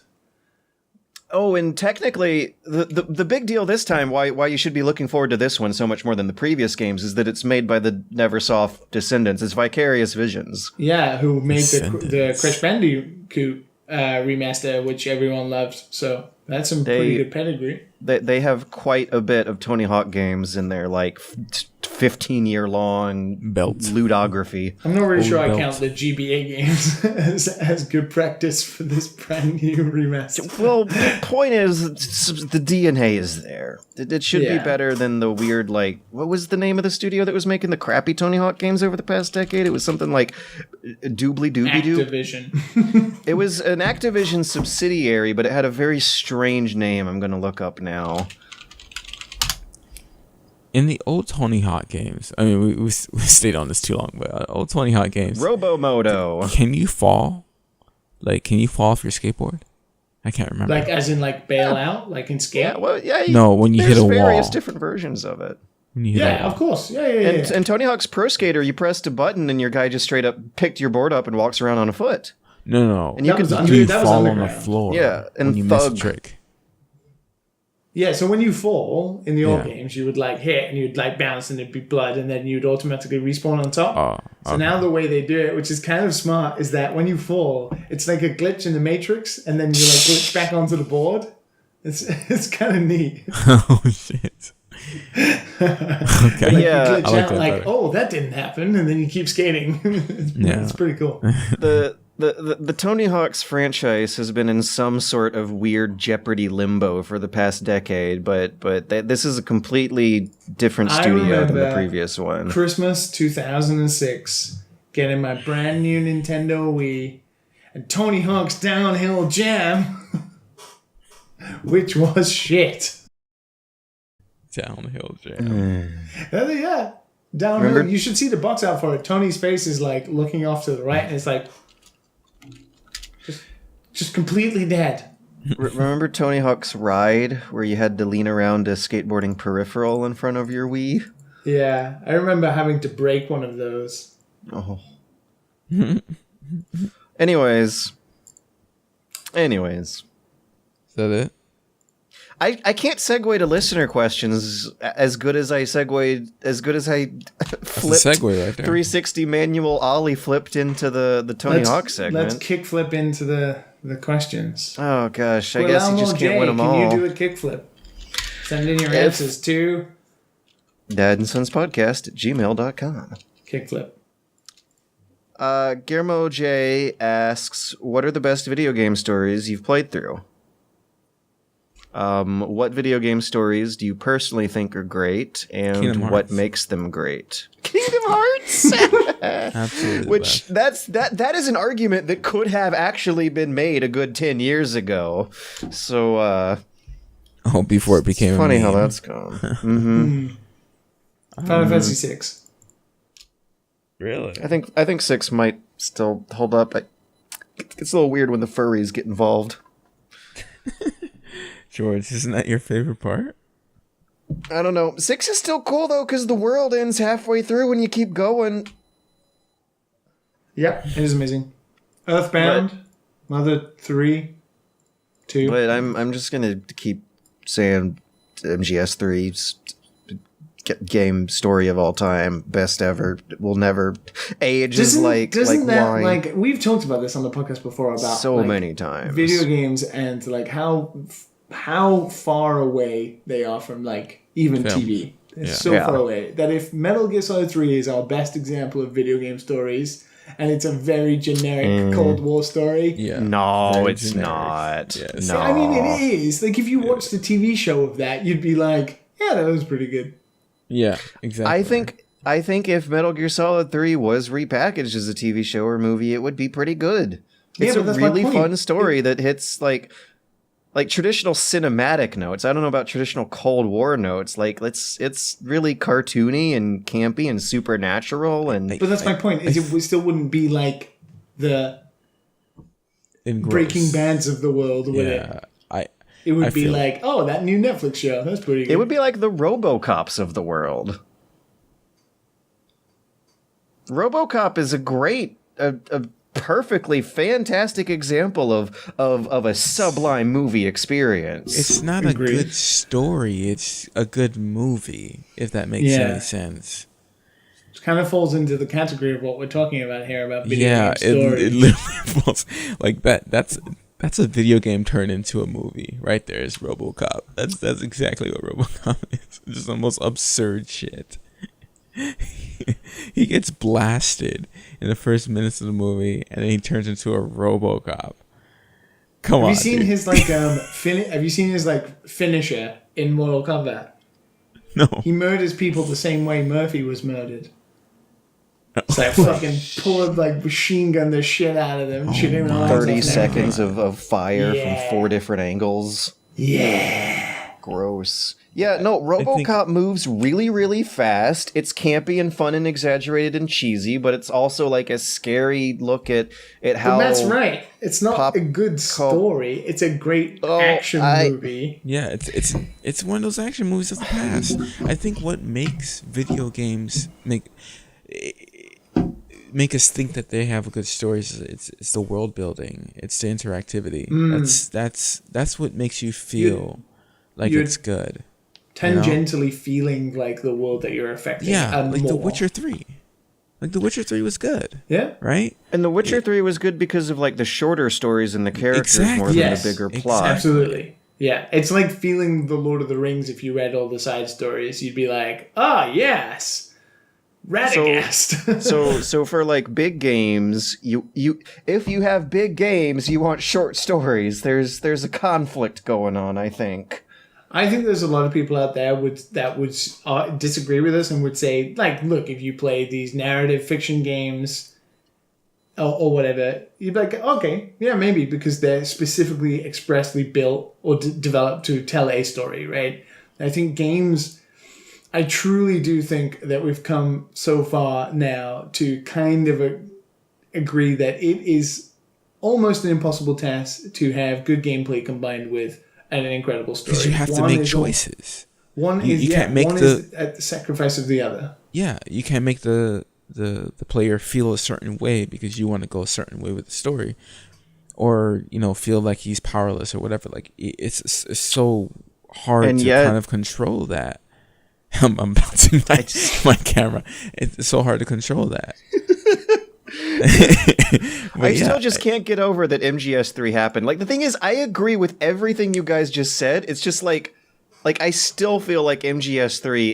Oh, and technically, the big deal this time, why you should be looking forward to this one so much more than the previous games, is that it's made by the Neversoft descendants. It's Vicarious Visions. Yeah, who made the Crash Bandicoot remaster, which everyone loved. So that's some pretty good pedigree. They have quite a bit of Tony Hawk games in their 15-year-long ludography. I'm not really sure I count the GBA games as good practice for this brand new remaster. Well, the point is, the DNA is there. It should be better than the weird, what was the name of the studio that was making the crappy Tony Hawk games over the past decade? It was something like Doobly Dooby Doo. Activision. It was an Activision subsidiary, but it had a very strange name I'm going to look up now. In the old Tony Hawk games, I mean, we stayed on this too long, but old Tony Hawk games. Robomoto. Can you fall? Like, can you fall off your skateboard? I can't remember. Like, as in, like, bail out? Like in Skate? Yeah, well, yeah. No, when you hit a There's various wall. different versions of it. When you hit a Yeah, wall. of course. Yeah. And Tony Hawk's Pro Skater, you pressed a button and your guy just straight up picked your board up and walks around on a foot. No. And you can You that was fall on the underground. floor. Yeah, and when you miss a Thug. trick. Yeah, so when you fall in the old Yeah. games, you would like hit and you'd like bounce and it'd be blood and then you'd automatically respawn on top. Oh, So now the way they do it, which is kind of smart, is that when you fall, it's like a glitch in the Matrix and then you like glitch back onto the board. It's kind of neat. Oh shit. Okay. Like Yeah, you glitch I like out that like, better. oh, that didn't happen, and then you keep skating. It's pretty cool. The Tony Hawk's franchise has been in some sort of weird Jeopardy limbo for the past decade, but this is a completely different I studio than the remember previous one. Christmas 2006, getting my brand new Nintendo Wii, and Tony Hawk's Downhill Jam, which was shit. Downhill jam. Yeah. Downhill. Remember- You should see the box out for it. Tony's face is like looking off to the right, and it's like just completely dead. Remember Tony Hawk's Ride, where you had to lean around a skateboarding peripheral in front of your Wii? Yeah, I remember having to break one of those. Oh. Anyways. Is that it? I can't segue to listener questions as good as I flipped That's a segue right there. 360 manual ollie flipped into the Tony Hawk segment. Let's kickflip into the questions. Oh gosh, I guess you just can't win them can all. you do a kickflip? Send in your If- answers to dadandsonspodcast@gmail.com. kickflip. Guillermo J asks, what are the best video game stories you've played through? What video game stories do you personally think are great, and Kingdom what Hearts. makes them great? Kingdom Hearts. Absolutely. Which that is an argument that could have actually been made a good 10 years ago. So before it became funny a how meme. that's gone. Mm-hmm. Final Fantasy 6. Really? I think 6 might still hold up. It's a little weird when the furries get involved. George, isn't that your favorite part? I don't know. 6 is still cool though, because the world ends halfway through when you keep going. Yep, it is amazing. Earthbound, Mother 3, 2. But I'm just gonna keep saying MGS3's game story of all time, best ever, will never age as like wine. like we've talked about this on the podcast before about so like, many times. video games and like how far away they are from like even Film. TV. It's Yeah. so Yeah. far away that if Metal Gear Solid 3 is our best example of video game stories, and it's a very generic Cold War story. Yeah. No, Very it's generic. not. Yes. No. I mean, it is. Like, if you watched the TV show of that, you'd be like, yeah, that was pretty good. Yeah, exactly. I think if Metal Gear Solid 3 was repackaged as a TV show or movie, it would be pretty good. Yeah, It's but a that's my really point. fun story that hits like traditional cinematic notes. I don't know about traditional Cold War notes. Like it's really cartoony and campy and supernatural and But that's my point. Is it still wouldn't be like the Breaking Bads of the world with it. Yeah, It would I be feel like, oh, that new Netflix show. That's pretty good. it would be like the RoboCops of the world. RoboCop is a great, a perfectly fantastic example of a sublime movie experience. It's not Agreed. a good story. It's a good movie, if that makes Yeah. any sense. It kind of falls into the category of what we're talking about here about video Yeah, game stories. it literally falls like that. That's a video game turned into a movie right there. Is RoboCop. That's exactly what RoboCop is. Just the most absurd shit. He gets blasted in the first minutes of the movie, and then he turns into a RoboCop. Come on, Have you seen dude. his like have you seen his like finisher in Mortal Kombat? No. He murders people the same way Murphy was murdered. It's like fucking pull up, like machine gun the shit out of them, shooting their eyes out 30 and seconds everything. of fire Yeah. from 4 different angles. Yeah. Gross. Yeah, no, RoboCop moves really, really fast. It's campy and fun and exaggerated and cheesy, but it's also like a scary look at how... But that's right. It's not a good story. It's a great action movie. Yeah, it's one of those action movies of the past. I think what makes video games make us think that they have good stories. It's the world building. It's the interactivity. That's what makes you feel like it's good. Tangentially feeling like the world that you're affecting. Yeah, like The Witcher 3. Like The Witcher 3 was good. Yeah. Right? And The Witcher 3 was good because of like the shorter stories and the characters more than the bigger plot. Absolutely. Yeah. It's like feeling the Lord of the Rings. If you read all the side stories, you'd be like, yes. Radagast. So for like big games, you if you have big games, you want short stories. There's a conflict going on, I think. I think there's a lot of people out there that would disagree with us and would say, like, look, if you play these narrative fiction games or whatever, you'd be like, okay, yeah, maybe, because they're specifically expressly built or developed to tell a story, right? I think games, I truly do think that we've come so far now to kind of agree that it is almost an impossible task to have good gameplay combined with an incredible story. Because you have to make choices. One is at the sacrifice of the other. Yeah, you can't make the player feel a certain way because you want to go a certain way with the story, or feel like he's powerless or whatever. Like it's so hard to kind of control that. I'm bouncing my camera. It's so hard to control that. I still just can't get over that MGS3 happened. Like, the thing is, I agree with everything you guys just said. It's just like I still feel like MGS3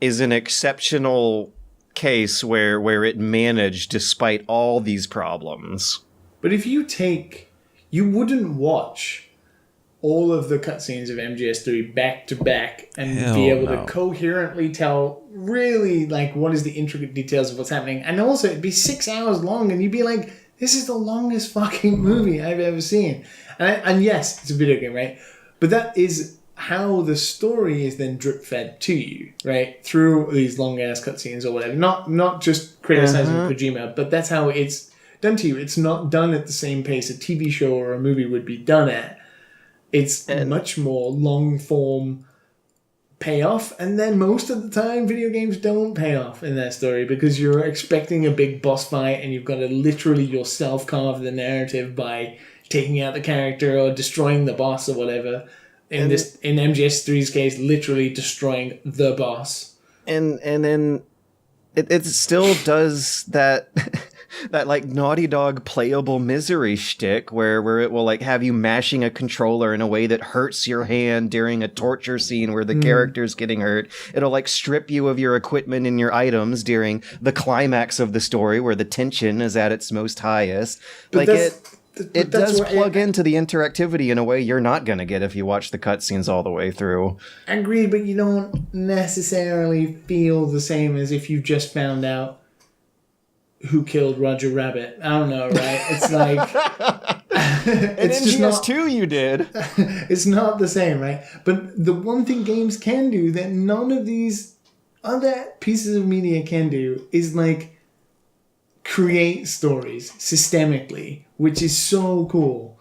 is an exceptional case where it managed despite all these problems. But if you wouldn't watch all of the cutscenes of MGS3 back to back and be able to coherently tell really like what is the intricate details of what's happening. And also it'd be 6 hours long and you'd be like, this is the longest fucking movie I've ever seen. And yes, it's a video game, right? But that is how the story is then drip fed to you, right? Through these long ass cutscenes or whatever. Not just criticizing Kojima, but that's how it's done to you. It's not done at the same pace a TV show or a movie would be done at. It's much more long-form payoff, and then most of the time, video games don't pay off in that story because you're expecting a big boss fight, and you've got to literally yourself carve the narrative by taking out the character or destroying the boss or whatever. In MGS3's case, literally destroying the boss. And then it still does that. That like Naughty Dog playable misery shtick where it will like have you mashing a controller in a way that hurts your hand during a torture scene where the character's getting hurt. It'll like strip you of your equipment and your items during the climax of the story where the tension is at its most highest. But like it does plug into the interactivity in a way you're not going to get if you watch the cutscenes all the way through. Agreed, but you don't necessarily feel the same as if you just found out who killed Roger Rabbit. I don't know, right? It's like... it's just not... MGS2 you did. It's not the same, right? But the one thing games can do that none of these other pieces of media can do is like create stories systemically, which is so cool.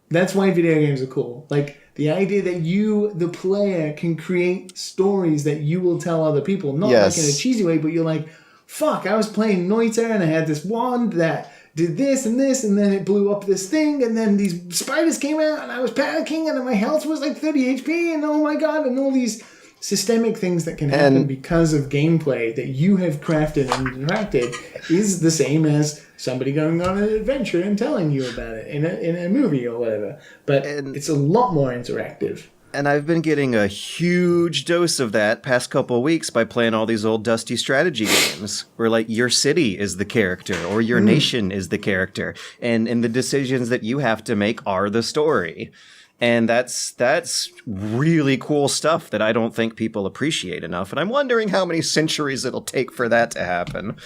That's why video games are cool. Like the idea that you, the player, can create stories that you will tell other people, not like in a cheesy way, but you're like, fuck, I was playing Noita and I had this wand that did this, and then it blew up this thing, and then these spiders came out, and I was panicking, and then my health was like 30 HP, and oh my god, and all these systemic things that can happen because of gameplay that you have crafted and interacted is the same as somebody going on an adventure and telling you about it in a movie or whatever. But it's a lot more interactive. And I've been getting a huge dose of that past couple of weeks by playing all these old dusty strategy games where like your city is the character or your nation is the character and the decisions that you have to make are the story. And that's really cool stuff that I don't think people appreciate enough. And I'm wondering how many centuries it'll take for that to happen.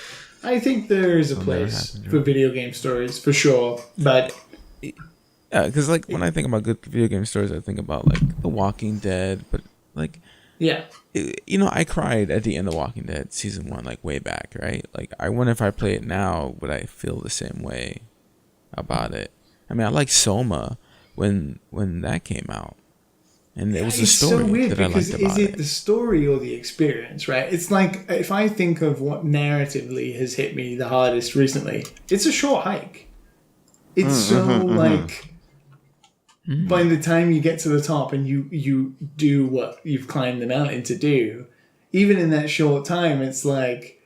I think there is a place for video game stories, for sure. But Yeah, because like when I think about good video game stories, I think about like The Walking Dead, but like Yeah. I cried at the end of Walking Dead season 1, like way back, right? Like I wonder if I play it now, would I feel the same way about it? I mean, I like Soma when that came out, and it was the story so weird that I because liked about is it the story or the experience, right? It's like if I think of what narratively has hit me the hardest recently, it's a short hike. It's like by the time you get to the top and you do what you've climbed the mountain to do, even in that short time, it's like,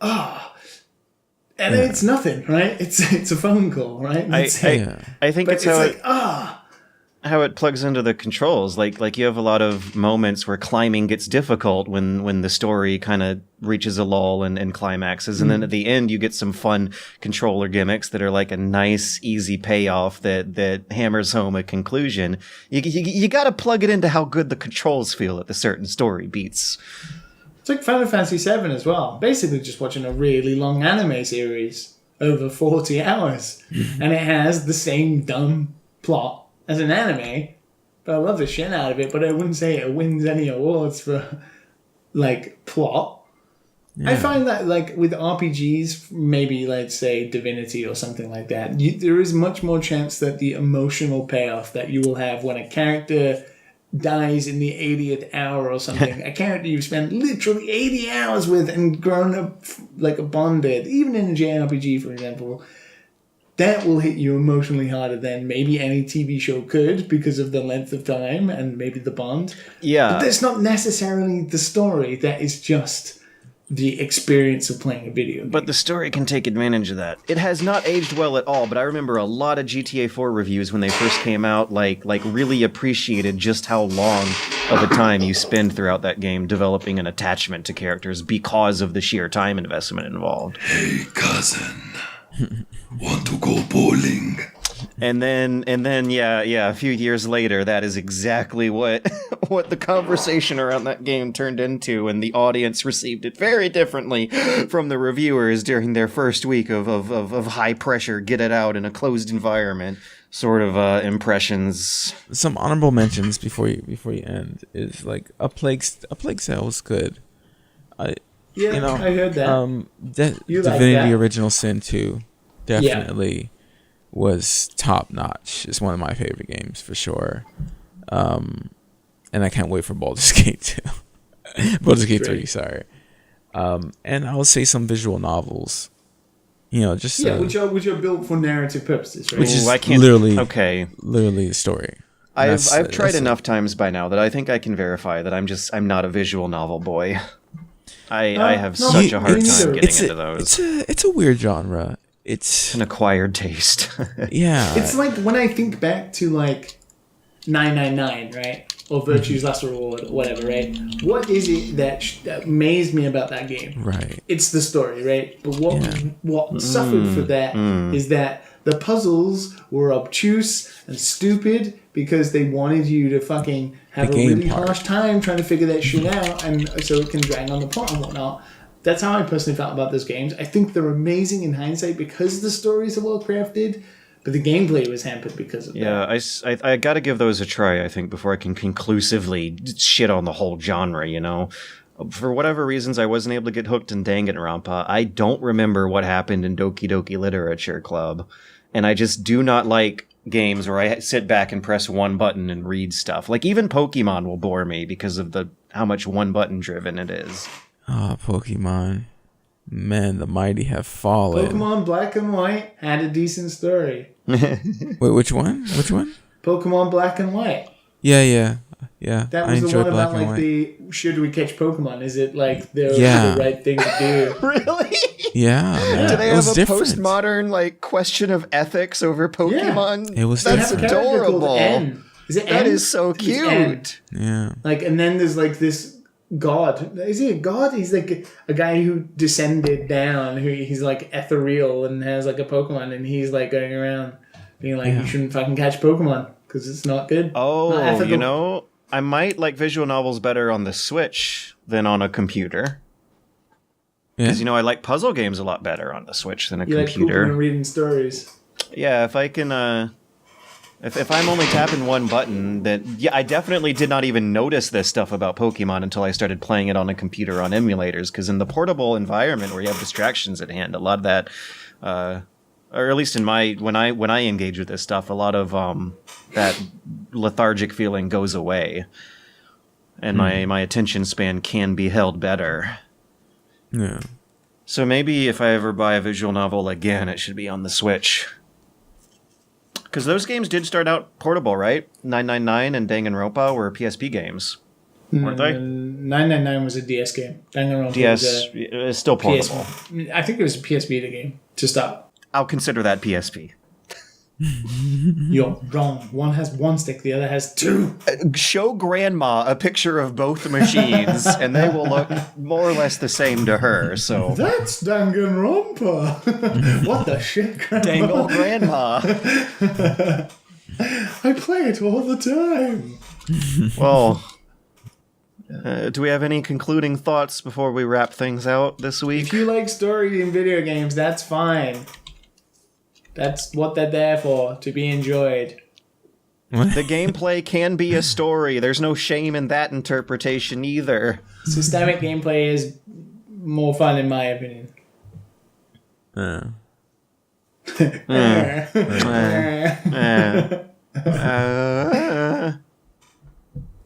and it's nothing, right? It's a phone call, right? I think But it's how like, how it plugs into the controls. Like you have a lot of moments where climbing gets difficult when the story kind of reaches a lull and climaxes, and then at the end you get some fun controller gimmicks that are like a nice easy payoff that hammers home a conclusion. You got to plug it into how good the controls feel at the certain story beats. it's like Final Fantasy VII as well. Basically just watching a really long anime series over 40 hours. And it has the same dumb plot as an anime, but I love the shit out of it, but I wouldn't say it wins any awards for, like, plot. Yeah. I find that, like, with RPGs, maybe, let's say, Divinity or something like that, there is much more chance that the emotional payoff that you will have when a character dies in the 80th hour or something, a character you've spent literally 80 hours with and grown up, like, bonded, even in a JRPG, for example, that will hit you emotionally harder than maybe any TV show could because of the length of time and maybe the bond. Yeah. But that's not necessarily the story. That is just the experience of playing a video game. But the story can take advantage of that. It has not aged well at all, but I remember a lot of GTA 4 reviews when they first came out, like really appreciated just how long of a time you spend throughout that game developing an attachment to characters because of the sheer time investment involved. Hey, cousin. Want to go bowling? And then, yeah, a few years later, that is exactly what the conversation around that game turned into, and the audience received it very differently from the reviewers during their first week of high pressure, get it out in a closed environment sort of impressions. Some honorable mentions before you end is like a plague sale was good. I heard that. Divinity that. Original Sin 2 definitely was top notch. It's one of my favorite games for sure. And I can't wait for Baldur's Gate 2. Baldur's Gate 3, sorry. And I would say some visual novels. Just which are built for narrative purposes, right? Which is literally the story. I've tried enough times by now that I think I can verify that I'm not a visual novel boy. I have such a hard time getting into those. It's a weird genre. It's an acquired taste. Yeah. It's like when I think back to like 999, right? Or Virtue's Last Reward, or whatever, right? What is it that amazed me about that game? Right. It's the story, right? But what suffered for that is that the puzzles were obtuse and stupid because they wanted you to fucking have a really harsh time trying to figure that shit out, and so it can drag on the plot and whatnot. That's how I personally felt about those games. I think they're amazing in hindsight because the stories are well crafted, but the gameplay was hampered because of that. Yeah, I got to give those a try, I think, before I can conclusively shit on the whole genre, For whatever reasons, I wasn't able to get hooked in Danganronpa. I don't remember what happened in Doki Doki Literature Club, and I just do not like games where I sit back and press one button and read stuff. Like, even Pokemon will bore me because of how much one-button driven it is. Oh, Pokemon. Man, the mighty have fallen. Pokemon Black and White had a decent story. Wait, which one? Pokemon Black and White. Yeah. That was the one about like the should we catch Pokemon? Is it like the right thing to do? Really? Yeah. Do they have a postmodern like question of ethics over Pokemon? Yeah. It was That's different. adorable. Is it That N? is so cute. Yeah. Like, and then there's like this god. Is he a god? He's like a guy who descended down. He's like ethereal and has like a Pokemon, and he's like going around being like, you shouldn't fucking catch Pokemon because it's not good. Oh, I might like visual novels better on the Switch than on a computer. Because, I like puzzle games a lot better on the Switch than a computer. Like pooping and reading stories. Yeah, if I can If I'm only tapping one button, I definitely did not even notice this stuff about Pokemon until I started playing it on a computer on emulators. Because in the portable environment where you have distractions at hand, a lot of that, or at least in when I engage with this stuff, a lot of that lethargic feeling goes away, and my attention span can be held better. Yeah. So maybe if I ever buy a visual novel again, it should be on the Switch. Because those games did start out portable, right? 999 and Danganronpa were PSP games, weren't they? 999 was a DS game. Danganronpa DS was is still portable. PSP. I think it was a PS Vita game to start. I'll consider that PSP. You're wrong. One has one stick, the other has two. Show Grandma a picture of both machines, and they will look more or less the same to her. So That's Danganronpa. What the shit, Grandma? dang old Grandma. I play it all the time. Well, do we have any concluding thoughts before we wrap things out this week? If you like story in video games, that's fine. That's what they're there for, to be enjoyed. The gameplay can be a story. There's no shame in that interpretation either. Systemic gameplay is more fun, in my opinion.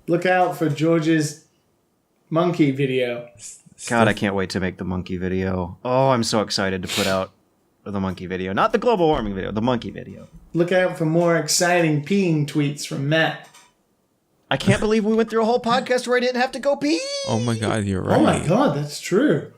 Look out for George's monkey video. God, I can't wait to make the monkey video. Oh, I'm so excited to put out the monkey video. Not the global warming video, the monkey video. Look out for more exciting peeing tweets from Matt. I can't believe we went through a whole podcast where I didn't have to go pee. Oh my god, you're right. Oh my god, that's true.